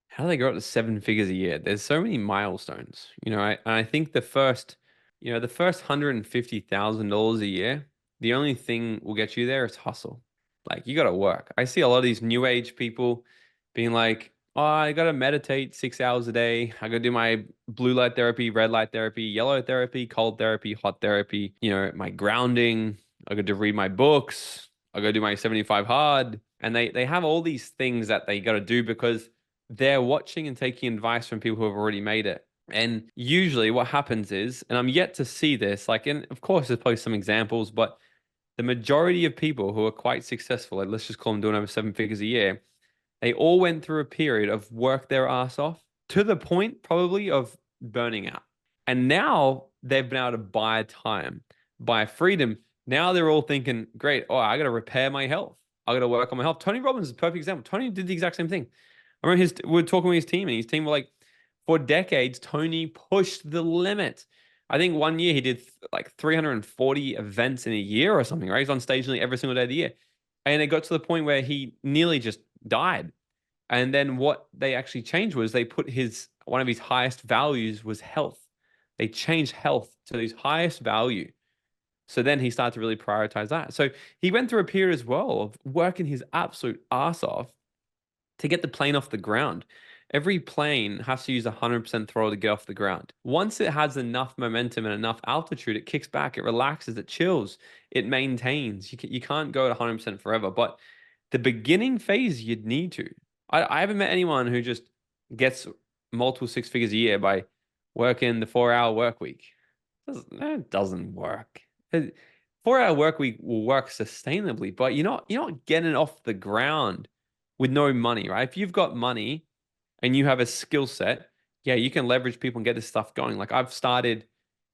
How do they grow up to 7 figures a year? There's so many milestones. I think the first $150,000 a year, the only thing will get you there is hustle. Like you got to work. I see a lot of these new age people being like, "Oh, I got to meditate 6 hours a day. I got to do my blue light therapy, red light therapy, yellow therapy, cold therapy, hot therapy. My grounding. I got to read my books. I got to do my 75 hard." And they have all these things that they got to do because they're watching and taking advice from people who have already made it. And usually what happens is, and I'm yet to see this, like, and of course, there's probably some examples, but the majority of people who are quite successful, like let's just call them doing over 7 figures a year, they all went through a period of work their ass off to the point probably of burning out. And now they've been able to buy time, buy freedom. Now they're all thinking, great, oh, I got to repair my health. I got to work on my health. Tony Robbins is a perfect example. Tony did the exact same thing. I remember we were talking with his team, and his team were like, for decades, Tony pushed the limit. I think one year he did like 340 events in a year or something, right? He's on stage nearly every single day of the year. And it got to the point where he nearly just died. And then what they actually changed was they put one of his highest values was health. They changed health to his highest value. So then he started to really prioritize that. So he went through a period as well of working his absolute ass off to get the plane off the ground. Every plane has to use 100% throttle to get off the ground. Once it has enough momentum and enough altitude, it kicks back, it relaxes, it chills, it maintains. You can't go at 100% forever, but the beginning phase, you'd need to. I haven't met anyone who just gets multiple 6 figures a year by working the 4-hour work week. It doesn't work. 4-hour work week will work sustainably, but you're not getting it off the ground with no money, right? If you've got money and you have a skill set, yeah, you can leverage people and get this stuff going. Like I've started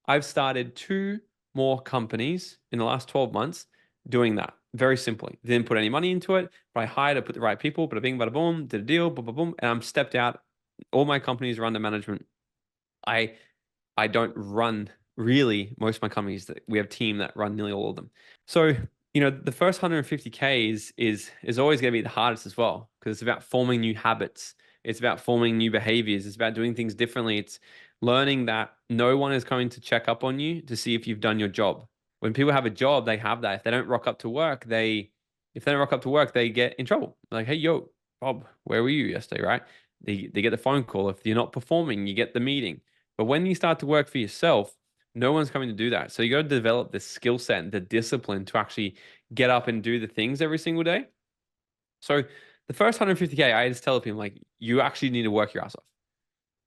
2 more companies in the last 12 months doing that very simply. Didn't put any money into it, but I hired, I put the right people, bada bing, bada boom, did a deal, boom, boom, boom, and I'm stepped out. All my companies are under management. I I don't run really most of my companies. That we have a team that run nearly all of them. So, the first 150K is always going to be the hardest as well, because it's about forming new habits. It's about forming new behaviors. It's about doing things differently. It's learning that no one is going to check up on you to see if you've done your job. When people have a job, they have that. If they don't rock up to work, they get in trouble. Like, hey, yo, Bob, where were you yesterday, right? They get the phone call. If you're not performing, you get the meeting. But when you start to work for yourself, no one's coming to do that. So you got to develop the skill set and the discipline to actually get up and do the things every single day. So the first 150K, I just tell people, like, you actually need to work your ass off.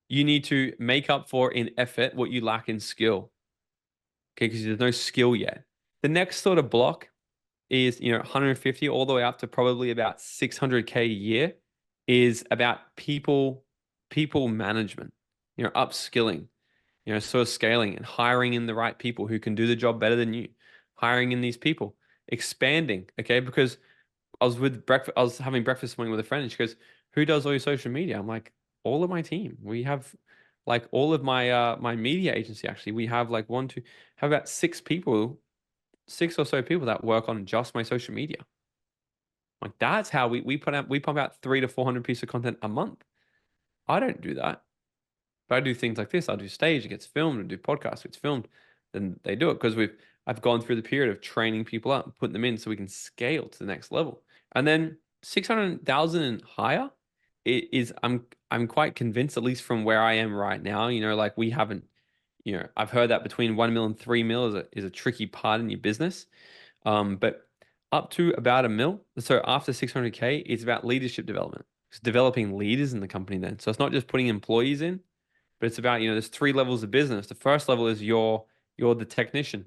You need to make up for in effort what you lack in skill. Okay, because there's no skill yet. The next sort of block is, 150 all the way up to probably about 600K a year is about people management, upskilling, sort of scaling and hiring in the right people who can do the job better than you, hiring in these people, expanding. Okay, because I was having breakfast this morning with a friend, and she goes, "Who does all your social media?" I'm like, "All of my team. We have like all of my media agency. Actually, we have like one, two, have about six or so people that work on just my social media. Like that's how we pump out 300 to 400 pieces of content a month. I don't do that. But I do things like this. I'll do stage, it gets filmed, and do podcasts, it gets filmed. Then they do it because I've gone through the period of training people up and putting them in so we can scale to the next level. And then 600,000 and higher is I'm quite convinced, at least from where I am right now, like we haven't, I've heard that between 1 mil and 3 mil is a tricky part in your business. But up to about a mil. So after 600K, it's about leadership development. It's developing leaders in the company then. So it's not just putting employees in, but it's about, there's three levels of business. The first level is you're the technician.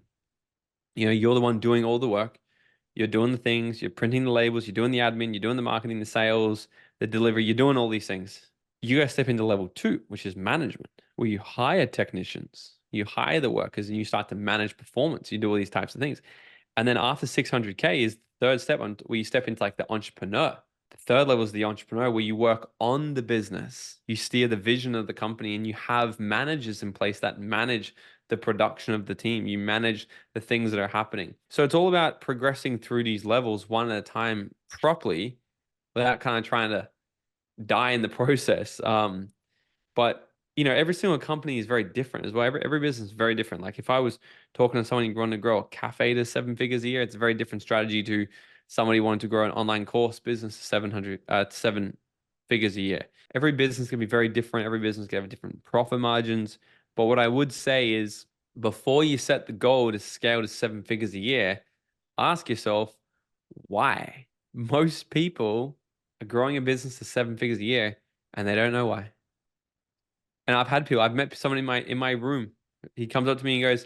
You're the one doing all the work. You're doing the things, you're printing the labels, you're doing the admin, you're doing the marketing, the sales, the delivery, you're doing all these things. You guys step into level two, which is management, where you hire technicians, you hire the workers, and you start to manage performance. You do all these types of things. And then after 600K is the third step where you step into like the entrepreneur. The third level is the entrepreneur, where you work on the business, you steer the vision of the company, and you have managers in place that manage the production of the team. You manage the things that are happening. So it's all about progressing through these levels one at a time properly without kind of trying to die in the process. But every single company is very different as well. Every business is very different. Like if I was talking to someone wanting to grow a cafe to 7 figures a year, it's a very different strategy to somebody wanting to grow an online course business to 7 figures a year. Every business can be very different. Every business can have different profit margins. But what I would say is before you set the goal to scale to 7 figures a year, ask yourself why. Most people are growing a business to 7 figures a year and they don't know why. And I've met someone in my room. He comes up to me and goes,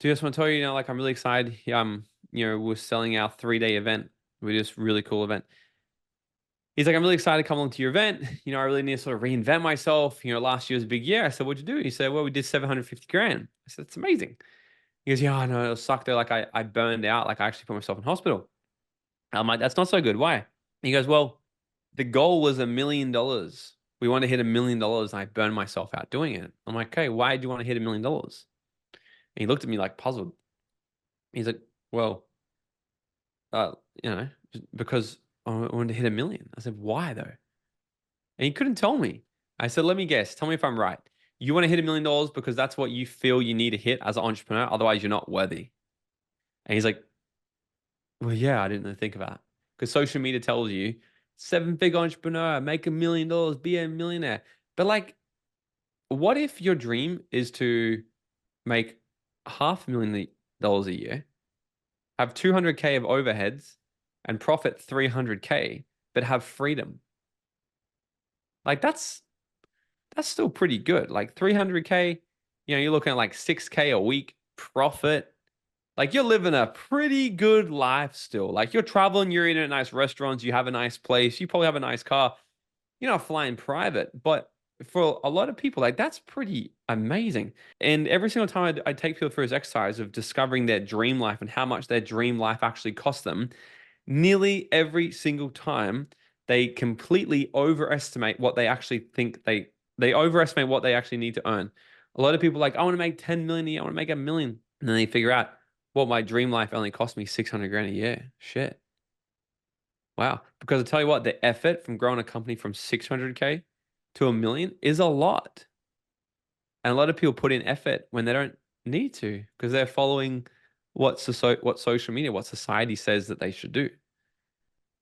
"Dude, I just want to tell you, like I'm really excited. We're selling our 3-day event. We just really cool event." He's like, "I'm really excited to come along to your event. I really need to sort of reinvent myself. Last year was a big year." I said, "What'd you do?" He said, "Well, we did 750 grand." I said, "That's amazing." He goes, "Yeah, I know, it sucked though. Like I burned out. Like I actually put myself in hospital." I'm like, "That's not so good. Why?" He goes, "Well, the goal was $1 million. We want to hit $1 million, and I burned myself out doing it." I'm like, "Okay, why do you want to hit $1 million?" And he looked at me like puzzled. He's like, "Well, uh, just because I wanted to hit 1 million." I said, "Why though?" And he couldn't tell me. I said, "Let me guess. Tell me if I'm right. You want to hit $1 million because that's what you feel you need to hit as an entrepreneur. Otherwise, you're not worthy." And he's like, "Well, yeah, I didn't really think about it." Because social media tells you 7 figure entrepreneur, make $1 million, be a millionaire. But like, what if your dream is to make $500,000 a year, have 200K of overheads, and profit 300K, but have freedom? Like that's still pretty good. Like 300K, you're looking at like 6K a week profit. Like you're living a pretty good life still. Like you're traveling, you're eating at nice restaurants, you have a nice place, you probably have a nice car. You're not flying private, but for a lot of people, like that's pretty amazing. And every single time I take people through this exercise of discovering their dream life and how much their dream life actually costs them, nearly every single time they completely overestimate what they actually think They overestimate what they actually need to earn. A lot of people are like, I want to make 10 million a year, I want to make 1 million. And then they figure out, well, my dream life only cost me 600 grand a year. Shit. Wow. Because I tell you what, the effort from growing a company from 600K to 1 million is a lot. And a lot of people put in effort when they don't need to because they're following what social media, what society says that they should do.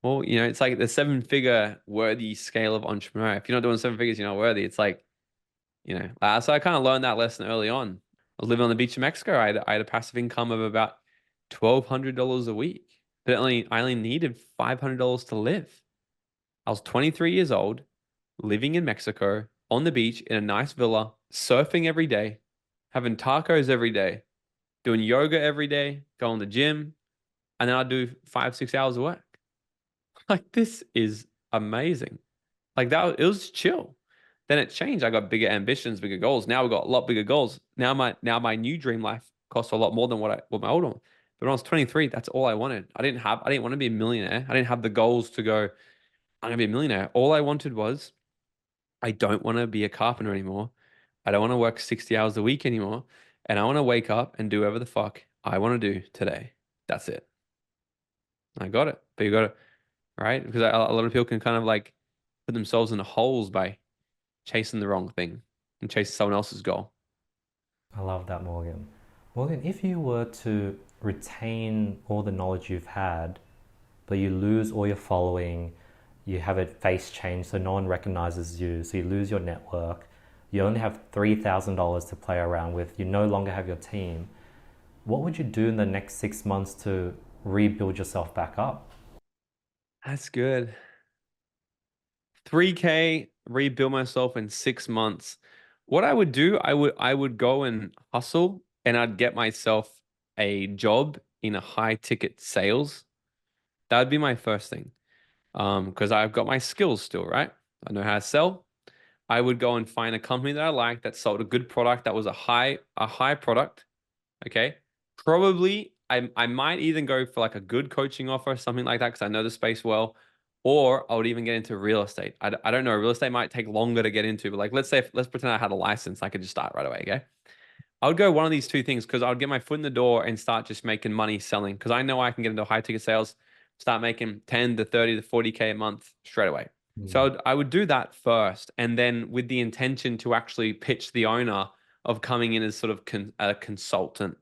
Well, it's like the seven-figure worthy scale of entrepreneur. If you're not doing seven figures, you're not worthy. It's like, so I kind of learned that lesson early on. I was living on the beach in Mexico. I had a passive income of about $1,200 a week, but I only needed $500 to live. I was 23 years old, living in Mexico on the beach in a nice villa, surfing every day, having tacos every day, doing yoga every day, going to the gym, and then I'd do 5, 6 hours of work. Like, this is amazing. Like, it was chill. Then it changed. I got bigger ambitions, bigger goals. Now we've got a lot bigger goals. Now my new dream life costs a lot more than what my old one. But when I was 23, that's all I wanted. I didn't want to be a millionaire. I didn't have the goals to go, I'm gonna be a millionaire. All I wanted was, I don't want to be a carpenter anymore. I don't want to work 60 hours a week anymore. And I want to wake up and do whatever the fuck I want to do today. That's it. I got it. But you got it, right? Because a lot of people can kind of like put themselves in holes by chasing the wrong thing and chasing someone else's goal. I love that, Morgan. Morgan, if you were to retain all the knowledge you've had, but you lose all your following, you have a face change so no one recognizes you, so you lose your network, you only have $3,000 to play around with, you no longer have your team, what would you do in the next 6 months to rebuild yourself back up? That's good. 3K, rebuild myself in 6 months. What I would do, I would go and hustle and I'd get myself a job in a high ticket sales. That would be my first thing. Because I've got my skills still, right? I know how to sell. I would go and find a company that I like that sold a good product that was a high product. Okay. Probably I might even go for like a good coaching offer, something like that, because I know the space well. Or I would even get into real estate. I don't know. Real estate might take longer to get into, but like let's pretend I had a license, I could just start right away. Okay. I would go one of these two things because I would get my foot in the door and start just making money selling because I know I can get into high ticket sales, start making 10 to 30 to 40K a month straight away. So Mm. I would do that first. And then with the intention to actually pitch the owner of coming in as sort of a consultant.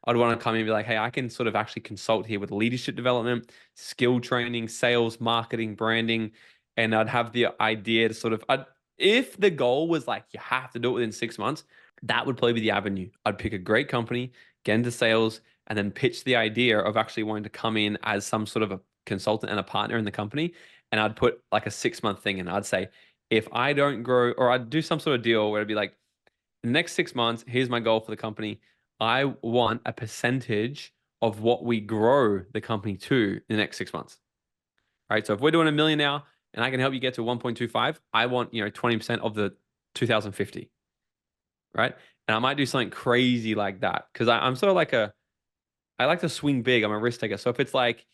I'd want to come in and be like, hey, I can sort of actually consult here with leadership development, skill training, sales, marketing, branding. And I'd have the idea to if the goal was like, you have to do it within 6 months, that would probably be the avenue. I'd pick a great company, get into sales, and then pitch the idea of actually wanting to come in as some sort of a consultant and a partner in the company. And I'd put like a 6 month thing in. I'd say, if I don't grow, or I'd do some sort of deal where it'd be like, the next 6 months, here's my goal for the company. I want a percentage of what we grow the company to in the next 6 months. Right. So if we're doing 1 million now and I can help you get to 1.25, I want, 20% of the 2050. Right. And I might do something crazy like that because I'm sort of like I like to swing big. I'm a risk taker. So if it's like,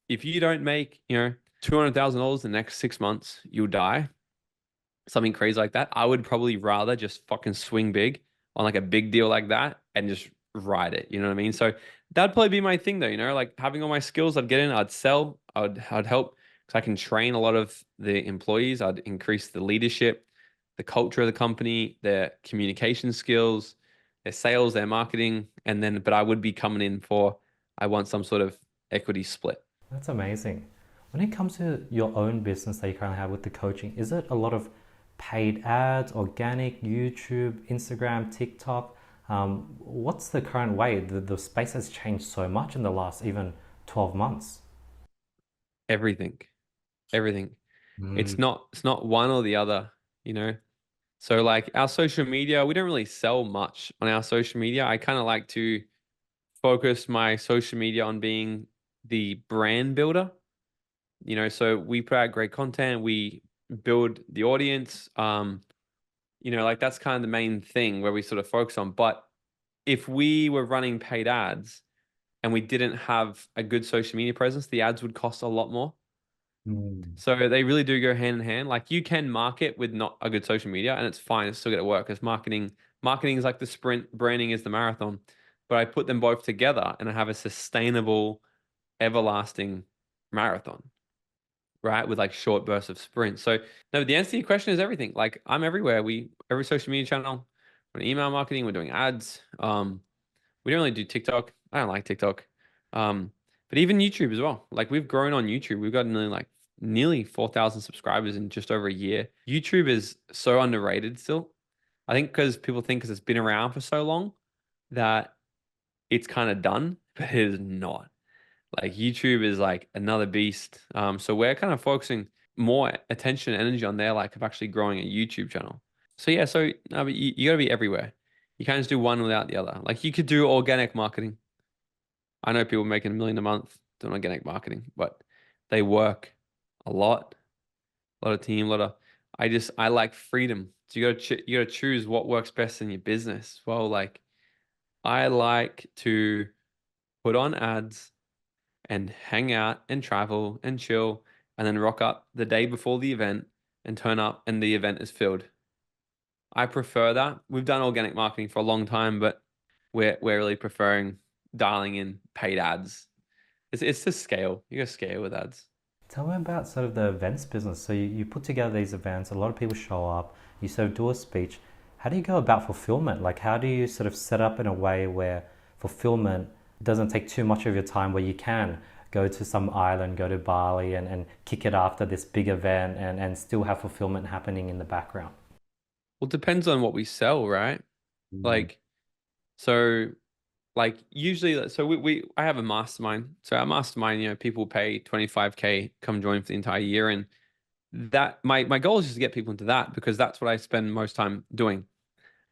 if you don't make, $200,000 the next 6 months, you'll die, something crazy like that, I would probably rather just fucking swing big on like a big deal like that and just ride it. You know what I mean? So that'd probably be my thing though, like having all my skills, I'd get in, I'd sell, I'd help because I can train a lot of the employees, I'd increase the leadership, the culture of the company, their communication skills, their sales, their marketing, and then but I would be coming in for I want some sort of equity split. That's amazing. When it comes to your own business that you currently have with the coaching, is it a lot of paid ads, organic, YouTube, Instagram, TikTok? What's the current way? The space has changed so much in the last even 12 months. Everything. Everything. Mm. It's not one or the other, you know. So like our social media, we don't really sell much on our social media. I kind of like to focus my social media on being the brand builder, so we put out great content, we build the audience. Like that's kind of the main thing where we sort of focus on. But if we were running paid ads and we didn't have a good social media presence, the ads would cost a lot more. Mm. So they really do go hand in hand. Like you can market with not a good social media and it's fine. It's still going to work because marketing is like the sprint, branding is the marathon. But I put them both together and I have a sustainable, everlasting marathon, right? With like short bursts of sprints. So no, the answer to your question is everything. Like I'm everywhere. Every social media channel, we're doing email marketing, we're doing ads. We don't really do TikTok. I don't like TikTok. But even YouTube as well. Like we've grown on YouTube. We've got nearly 4,000 subscribers in just over a year. YouTube is so underrated still. I think because people think because it's been around for so long that it's kind of done, but it is not. Like YouTube is like another beast. So we're kind of focusing more attention and energy on there, like of actually growing a YouTube channel. So yeah, so no, but you got to be everywhere. You can't just do one without the other. Like you could do organic marketing. I know people making 1 million a month doing organic marketing, but they work a lot of team, a lot of. I like freedom. So you got to choose what works best in your business. Well, like I like to put on ads and hang out and travel and chill and then rock up the day before the event and turn up and the event is filled. I prefer that. We've done organic marketing for a long time, but we're really preferring dialing in paid ads. It's the scale. You got to scale with ads. Tell me about sort of the events business. So you put together these events, a lot of people show up, you sort of do a speech. How do you go about fulfillment? Like, how do you sort of set up in a way where fulfillment doesn't take too much of your time, where you can go to some island, go to Bali and kick it after this big event and still have fulfillment happening in the background? Well, it depends on what we sell, right? Mm. Like, so usually so I have a mastermind. So our mastermind, people pay 25K, come join for the entire year. And that my goal is just to get people into that because that's what I spend most time doing.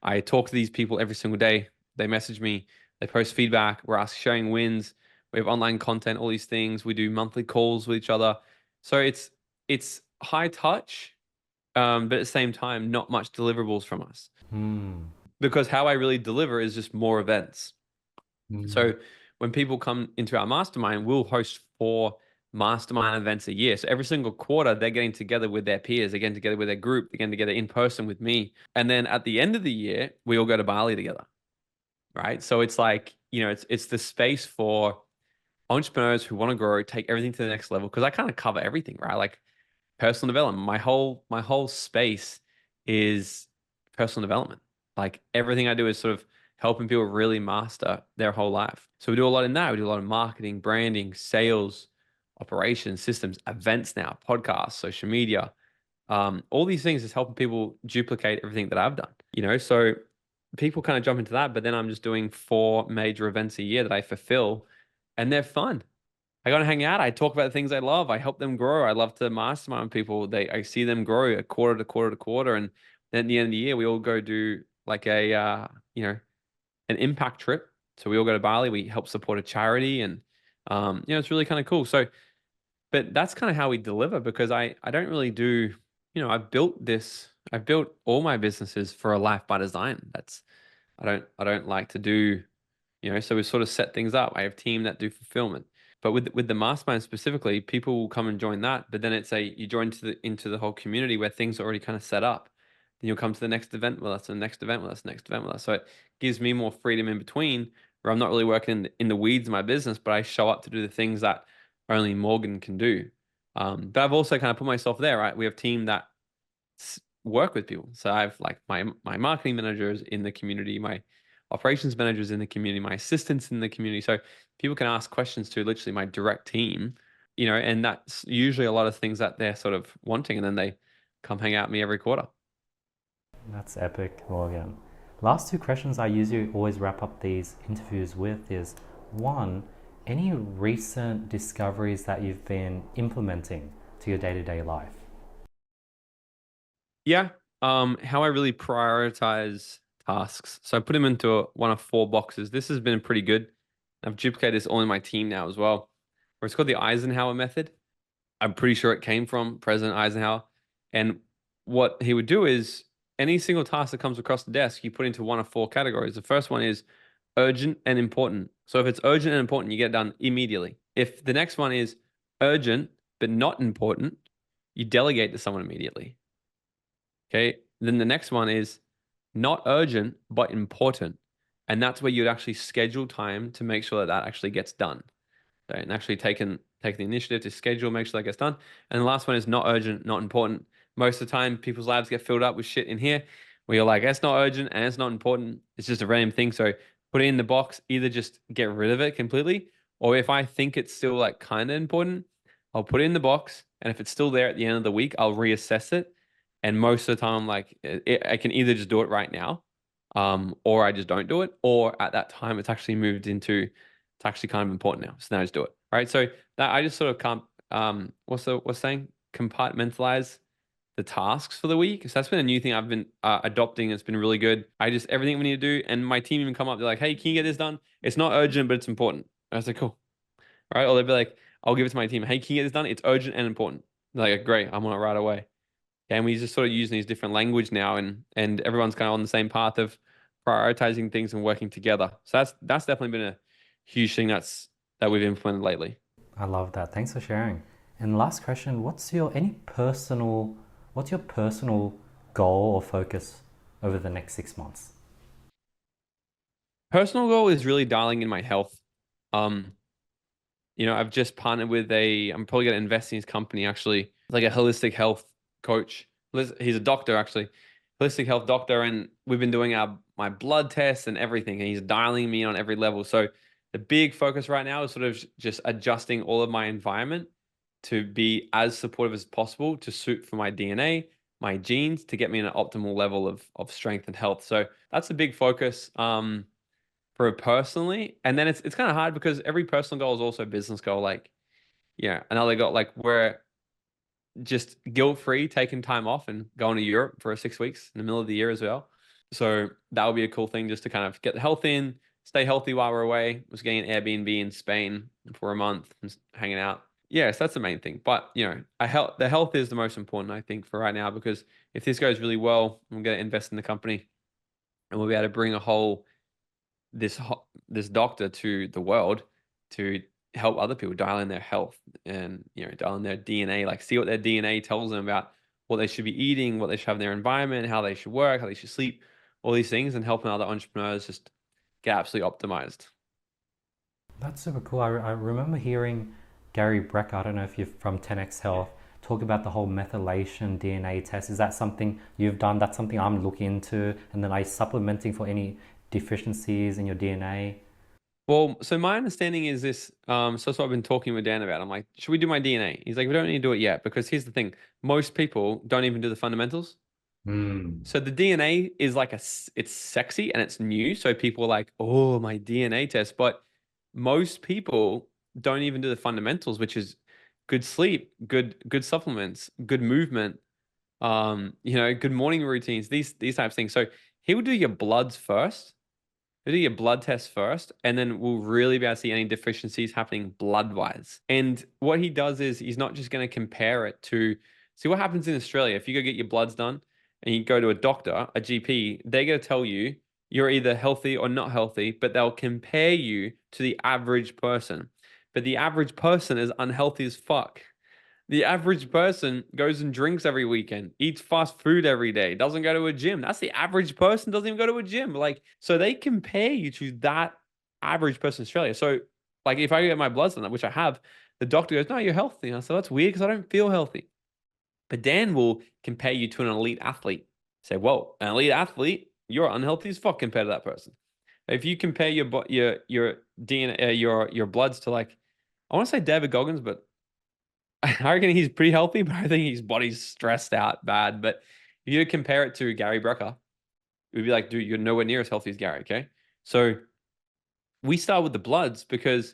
I talk to these people every single day. They message me, they post feedback, we're sharing wins, we have online content, all these things. We do monthly calls with each other. So it's high touch, but at the same time, not much deliverables from us. Mm. Because how I really deliver is just more events. Mm. So when people come into our mastermind, we'll host 4 mastermind events a year. So every single quarter, they're getting together with their peers, they're getting together with their group, they're getting together in person with me. And then at the end of the year, we all go to Bali together, right? So it's like, it's the space for entrepreneurs who want to grow, take everything to the next level. Because I kind of cover everything, right? Like personal development. My whole space is personal development. Like everything I do is sort of helping people really master their whole life. So we do a lot in that. We do a lot of marketing, branding, sales, operations, systems, events now, podcasts, social media. All these things is helping people duplicate everything that I've done. So people kind of jump into that, but then I'm just doing 4 major events a year that I fulfill, and they're fun. I go and hang out. I talk about the things I love. I help them grow. I love to mastermind people. I see them grow a quarter to quarter to quarter, and then at the end of the year, we all go do like an impact trip. So we all go to Bali. We help support a charity, and it's really kind of cool. So, but that's kind of how we deliver because I don't really do. I've built this. I've built all my businesses for a life by design. I don't like to do. So we sort of set things up. I have team that do fulfillment. But with the mastermind specifically, people will come and join that. But then you join into the whole community where things are already kind of set up. Then you'll come to the next event with us, and the next event with us, next event with us. So it gives me more freedom in between, where I'm not really working in the weeds of my business, but I show up to do the things that only Morgan can do. But I've also kind of put myself there, right? We have team that work with people. So I have like my marketing managers in the community, my operations managers in the community, my assistants in the community. So people can ask questions to literally my direct team, and that's usually a lot of things that they're sort of wanting, and then they come hang out with me every quarter. That's epic, Morgan. Last two questions I usually always wrap up these interviews with is one, any recent discoveries that you've been implementing to your day-to-day life? Yeah. How I really prioritize tasks. So I put them into one of 4 boxes. This has been pretty good. I've duplicated this all in my team now as well. Where it's called the Eisenhower method. I'm pretty sure it came from President Eisenhower. And what he would do is any single task that comes across the desk, you put into one of 4 categories. The first one is urgent and important. So if it's urgent and important, you get it done immediately. If the next one is urgent but not important, you delegate to someone immediately. Okay. Then the next one is not urgent, but important. And that's where you'd actually schedule time to make sure that that actually gets done. Right? And actually take the initiative to schedule, make sure that gets done. And the last one is not urgent, not important. Most of the time, people's lives get filled up with shit in here where you're like, it's not urgent and it's not important. It's just a random thing. So put it in the box, either just get rid of it completely, or if I think it's still like kind of important, I'll put it in the box. And if it's still there at the end of the week, I'll reassess it. And most of the time, like I can either just do it right now, or I just don't do it, or at that time it's actually moved into it's actually kind of important now. So now I just do it. Right. So that I just sort of can't what's saying? Compartmentalize the tasks for the week. So that's been a new thing I've been adopting. It's been really good. I just everything we need to do, and my team even come up. They're like, "Hey, can you get this done? It's not urgent, but it's important." I was like, "Cool." Right? Or they'll be like, "I'll give it to my team. Hey, can you get this done? It's urgent and important." They're like, "Great, I'm on it right away." And we just sort of using these different language now, and everyone's kind of on the same path of prioritizing things and working together. So that's definitely been a huge thing that we've implemented lately. I love that. Thanks for sharing. And last question, what's your personal goal or focus over the next 6 months? Personal goal is really dialing in my health. Um, I've just partnered with I'm probably going to invest in his company actually, like a holistic health coach. He's a doctor actually, holistic health doctor, and we've been doing my blood tests and everything, and he's dialing me in on every level. So the big focus right now is sort of just adjusting all of my environment to be as supportive as possible to suit for my DNA, my genes, to get me in an optimal level of strength and health. So that's a big focus. For personally, and then it's kind of hard because every personal goal is also a business goal. Like, yeah, another goal like we're just guilt-free taking time off and going to Europe for 6 weeks in the middle of the year as well. So that would be a cool thing just to kind of get the health in, stay healthy while we're away. Was getting an Airbnb in Spain for a month and hanging out. Yes, that's the main thing. But the health is the most important, I think, for right now, because if this goes really well, we're going to invest in the company and we'll be able to bring this doctor to the world to help other people dial in their health and dial in their DNA, like see what their DNA tells them about what they should be eating, what they should have in their environment, how they should work, how they should sleep, all these things, and helping other entrepreneurs just get absolutely optimized. That's super cool. I remember hearing Gary Brecker, I don't know if you're from 10x Health, talk about the whole methylation DNA test. Is that something you've done? That's something I'm looking into. And then are you supplementing for any deficiencies in your DNA? Well, so my understanding is this. So that's what I've been talking with Dan about. I'm like, should we do my DNA? He's like, we don't need to do it yet because here's the thing: most people don't even do the fundamentals. Mm. So the DNA is like it's sexy and it's new. So people are like, oh, my DNA test. But most people don't even do the fundamentals, which is good sleep, good supplements, good movement, good morning routines, these types of things. So he will do your bloods first. He'll do your blood test first, and then we'll really be able to see any deficiencies happening blood-wise. And what he does is he's not just going to compare it to see what happens in Australia. If you go get your bloods done and you go to a doctor, a GP, they're going to tell you you're either healthy or not healthy, but they'll compare you to the average person. But the average person is unhealthy as fuck. The average person goes and drinks every weekend, eats fast food every day, doesn't go to a gym. That's the average person, doesn't even go to a gym. Like, so they compare you to that average person in Australia. So, like, if I get my bloods done, which I have, the doctor goes, "No, you're healthy." And I said, "That's weird because I don't feel healthy." But Dan will compare you to an elite athlete. Say, "Whoa, an elite athlete, you're unhealthy as fuck compared to that person." If you compare your DNA, your bloods to like, I want to say David Goggins, but I reckon he's pretty healthy, but I think his body's stressed out bad. But if you compare it to Gary Brecker, it would be like, dude, you're nowhere near as healthy as Gary, okay? So we start with the bloods because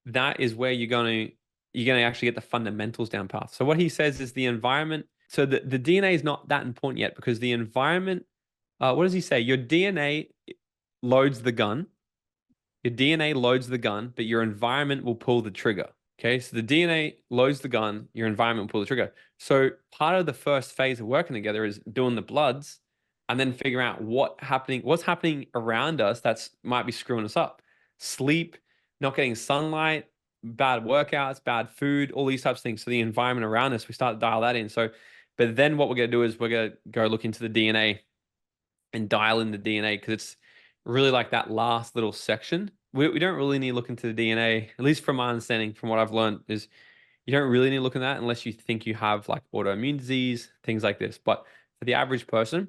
that is where you're gonna actually get the fundamentals down path. So what he says is the environment. So the DNA is not that important yet because the environment, what does he say? Your DNA loads the gun. Your DNA loads the gun, but your environment will pull the trigger. Okay, so the DNA loads the gun, your environment will pull the trigger. So part of the first phase of working together is doing the bloods and then figuring out what's happening around us that's might be screwing us up. Sleep, not getting sunlight, bad workouts, bad food, all these types of things. So the environment around us, we start to dial that in. So, but then what we're going to do is we're going to go look into the DNA and dial in the DNA because it's really like that last little section. We don't really need to look into the DNA, at least from my understanding, from what I've learned, is you don't really need to look at that unless you think you have like autoimmune disease, things like this. But for the average person,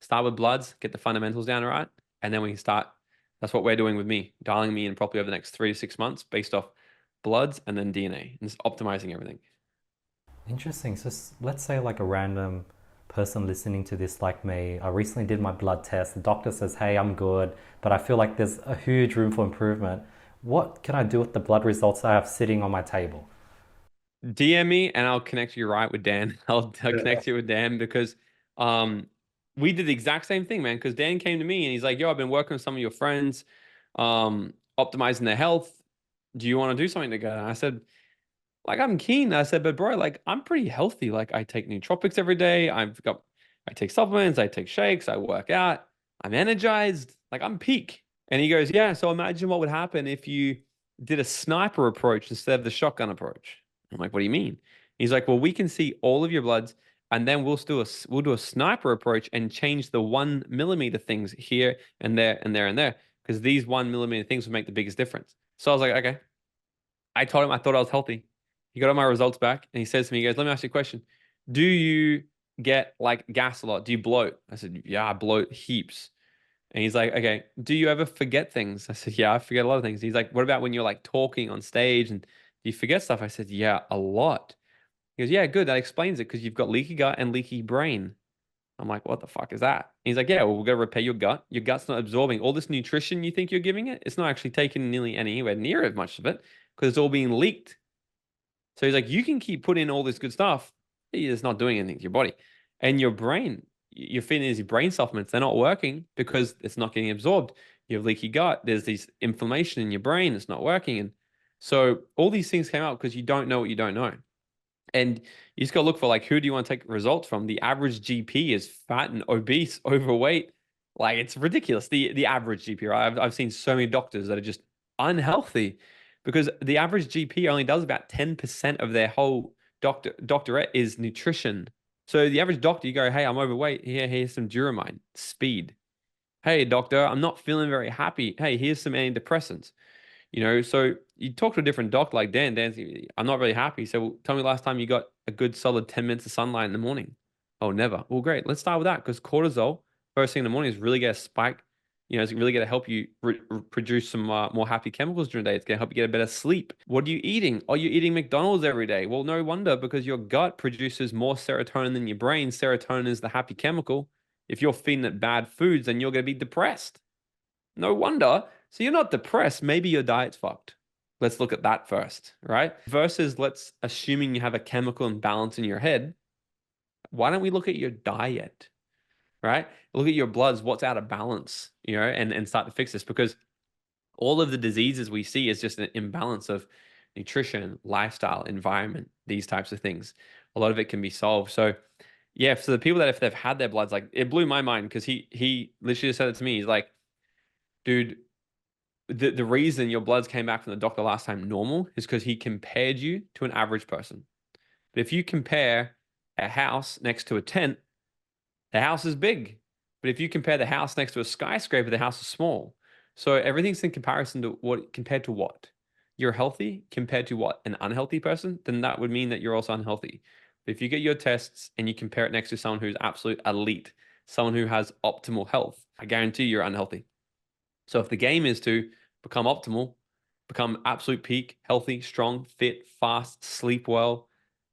start with bloods, get the fundamentals down right, and then we can start. That's what we're doing with me, dialing me in properly over the next 3 to 6 months based off bloods and then DNA and just optimizing everything. Interesting. So let's say like a random person listening to this like me, I recently did my blood test. The doctor says, hey, I'm good, but I feel like there's a huge room for improvement. What can I do with the blood results I have sitting on my table? DM me and I'll connect you right with Dan. I'll Yeah. connect you with Dan because um we did the exact same thing, man. Because Dan came to me and he's like, "Yo, I've been working with some of your friends, optimizing their health. Do you want to do something together?" And I said, like, I'm keen. I said, but bro, like, I'm pretty healthy. Like, I take nootropics every day. I take supplements, I take shakes, I work out, I'm energized, like, I'm peak. And he goes, yeah. So imagine what would happen if you did a sniper approach instead of the shotgun approach. I'm like, what do you mean? He's like, well, we can see all of your bloods, and then we'll do a sniper approach and change the 1 millimeter things here and there and there and there because these 1 millimeter things will make the biggest difference. So I was like, okay. I told him I thought I was healthy. He got all my results back and he says to me, he goes, let me ask you a question. Do you get like gas a lot? Do you bloat? I said, yeah, I bloat heaps. And he's like, okay, do you ever forget things? I said, yeah, I forget a lot of things. He's like, what about when you're like talking on stage and do you forget stuff? I said, yeah, a lot. He goes, yeah, good. That explains it because you've got leaky gut and leaky brain. I'm like, what the fuck is that? He's like, yeah, well, we're gonna repair your gut. Your gut's not absorbing all this nutrition you think you're giving it. It's not actually taking nearly anywhere near as much of it because it's all being leaked. So he's like, you can keep putting in all this good stuff. It's not doing anything to your body. And your brain, you're feeding these brain supplements, they're not working because it's not getting absorbed. You have leaky gut, there's this inflammation in your brain, it's not working. And so all these things came out because you don't know what you don't know. And you just got to look for like who do you want to take results from? The average GP is fat and obese, overweight. Like it's ridiculous. The average GP, right? I've seen so many doctors that are just unhealthy because the average GP only does about 10% of their whole doctorate is nutrition. So the average doctor, you go, hey, I'm overweight. Here's some Duramine, speed. Hey, doctor, I'm not feeling very happy. Hey, here's some antidepressants. So you talk to a different doc like Dan. Dan's, I'm not really happy. So well, tell me last time you got a good solid 10 minutes of sunlight in the morning. Oh, never. Well, great. Let's start with that because cortisol, first thing in the morning, is really going to spike. It's really going to help you produce some more happy chemicals during the day. It's going to help you get a better sleep. What are you eating? Oh, you're eating McDonald's every day. Well, no wonder because your gut produces more serotonin than your brain. Serotonin is the happy chemical. If you're feeding it bad foods, then you're going to be depressed. No wonder. So you're not depressed. Maybe your diet's fucked. Let's look at that first, right? Versus let's assuming you have a chemical imbalance in your head. Why don't we look at your diet, right? Look at your bloods, what's out of balance, and start to fix this because all of the diseases we see is just an imbalance of nutrition, lifestyle, environment, these types of things. A lot of it can be solved. So yeah, for the people that if they've had their bloods, like it blew my mind because he literally said it to me. He's like, dude, the reason your bloods came back from the doctor last time normal is because he compared you to an average person. But if you compare a house next to a tent, the house is big. But if you compare the house next to a skyscraper, the house is small. So everything's in comparison to what compared to what? You're healthy compared to what? An unhealthy person? Then that would mean that you're also unhealthy. But if you get your tests and you compare it next to someone who's absolute elite, someone who has optimal health, I guarantee you're unhealthy. So if the game is to become optimal, become absolute peak, healthy, strong, fit, fast, sleep well,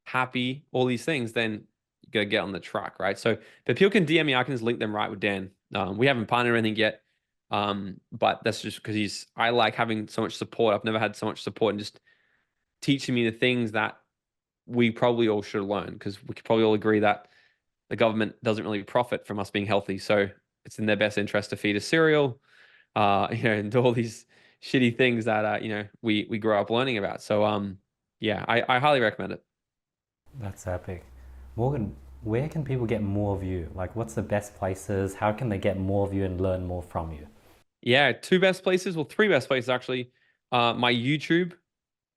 happy, all these things, then you gotta get on the track, right? So if people can DM me, I can just link them right with Dan. We haven't partnered or anything yet. But that's just because I like having so much support. I've never had so much support and just teaching me the things that we probably all should learn because we could probably all agree that the government doesn't really profit from us being healthy. So it's in their best interest to feed us cereal, and do all these shitty things that we grow up learning about. So yeah, I highly recommend it. That's epic. Morgan, where can people get more of you? Like, what's the best places? How can they get more of you and learn more from you? Yeah, two best places, well, three best places actually. My YouTube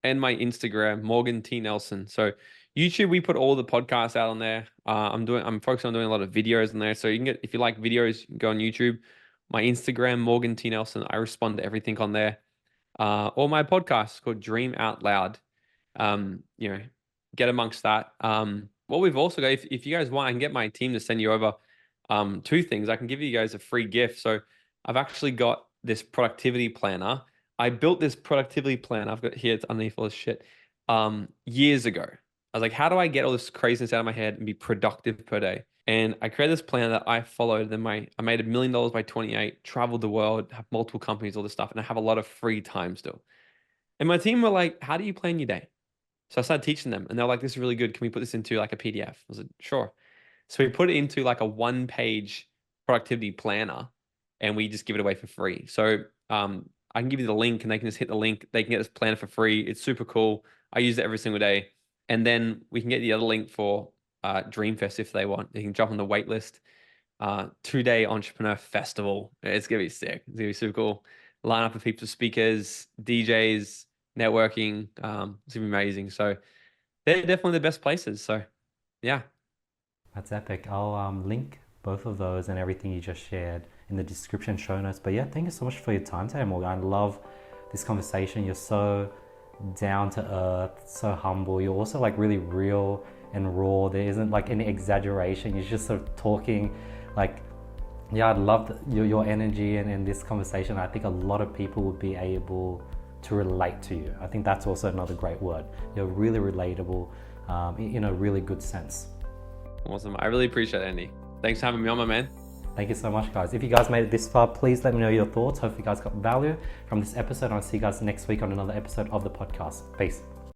and my Instagram, Morgan T Nelson. So YouTube, we put all the podcasts out on there. I'm focused on doing a lot of videos on there. So you can get, if you like videos, you can go on YouTube. My Instagram, Morgan T Nelson. I respond to everything on there. Or my podcast called Dream Out Loud. You know, get amongst that. What we've also got, if you guys want, I can get my team to send you over two things. I can give you guys a free gift. So I've actually got this productivity planner. I built this productivity plan. I've got here, it's underneath all this shit. Years ago. I was like, how do I get all this craziness out of my head and be productive per day? And I created this plan that I followed. Then I made $1 million by 28, traveled the world, have multiple companies, all this stuff, and I have a lot of free time still. And my team were like, how do you plan your day? So I started teaching them, and they're like, this is really good. Can we put this into like a PDF? I was like, sure. So we put it into like a 1-page productivity planner, and we just give it away for free. So I can give you the link, and they can just hit the link. They can get this planner for free. It's super cool. I use it every single day. And then we can get the other link for Dreamfest if they want. You can jump on the waitlist. 2-day entrepreneur festival. It's gonna be sick. It's gonna be super cool. Line up of heaps of speakers, DJs, networking. It's gonna be amazing. So they're definitely the best places. So yeah. That's epic. I'll link both of those and everything you just shared in the description show notes. But yeah, thank you so much for your time today, Morgan. I love this conversation. You're so down to earth, so humble. You're also like really real and raw. There isn't like any exaggeration. You're just sort of talking like, yeah, I love your energy and this conversation. I think a lot of people would be able to relate to you. I think that's also another great word. You're really relatable in a really good sense. Awesome. I really appreciate it, Andy. Thanks for having me on, my man. Thank you so much, guys. If you guys made it this far, please let me know your thoughts. Hopefully you guys got value from this episode. I'll see you guys next week on another episode of the podcast. Peace.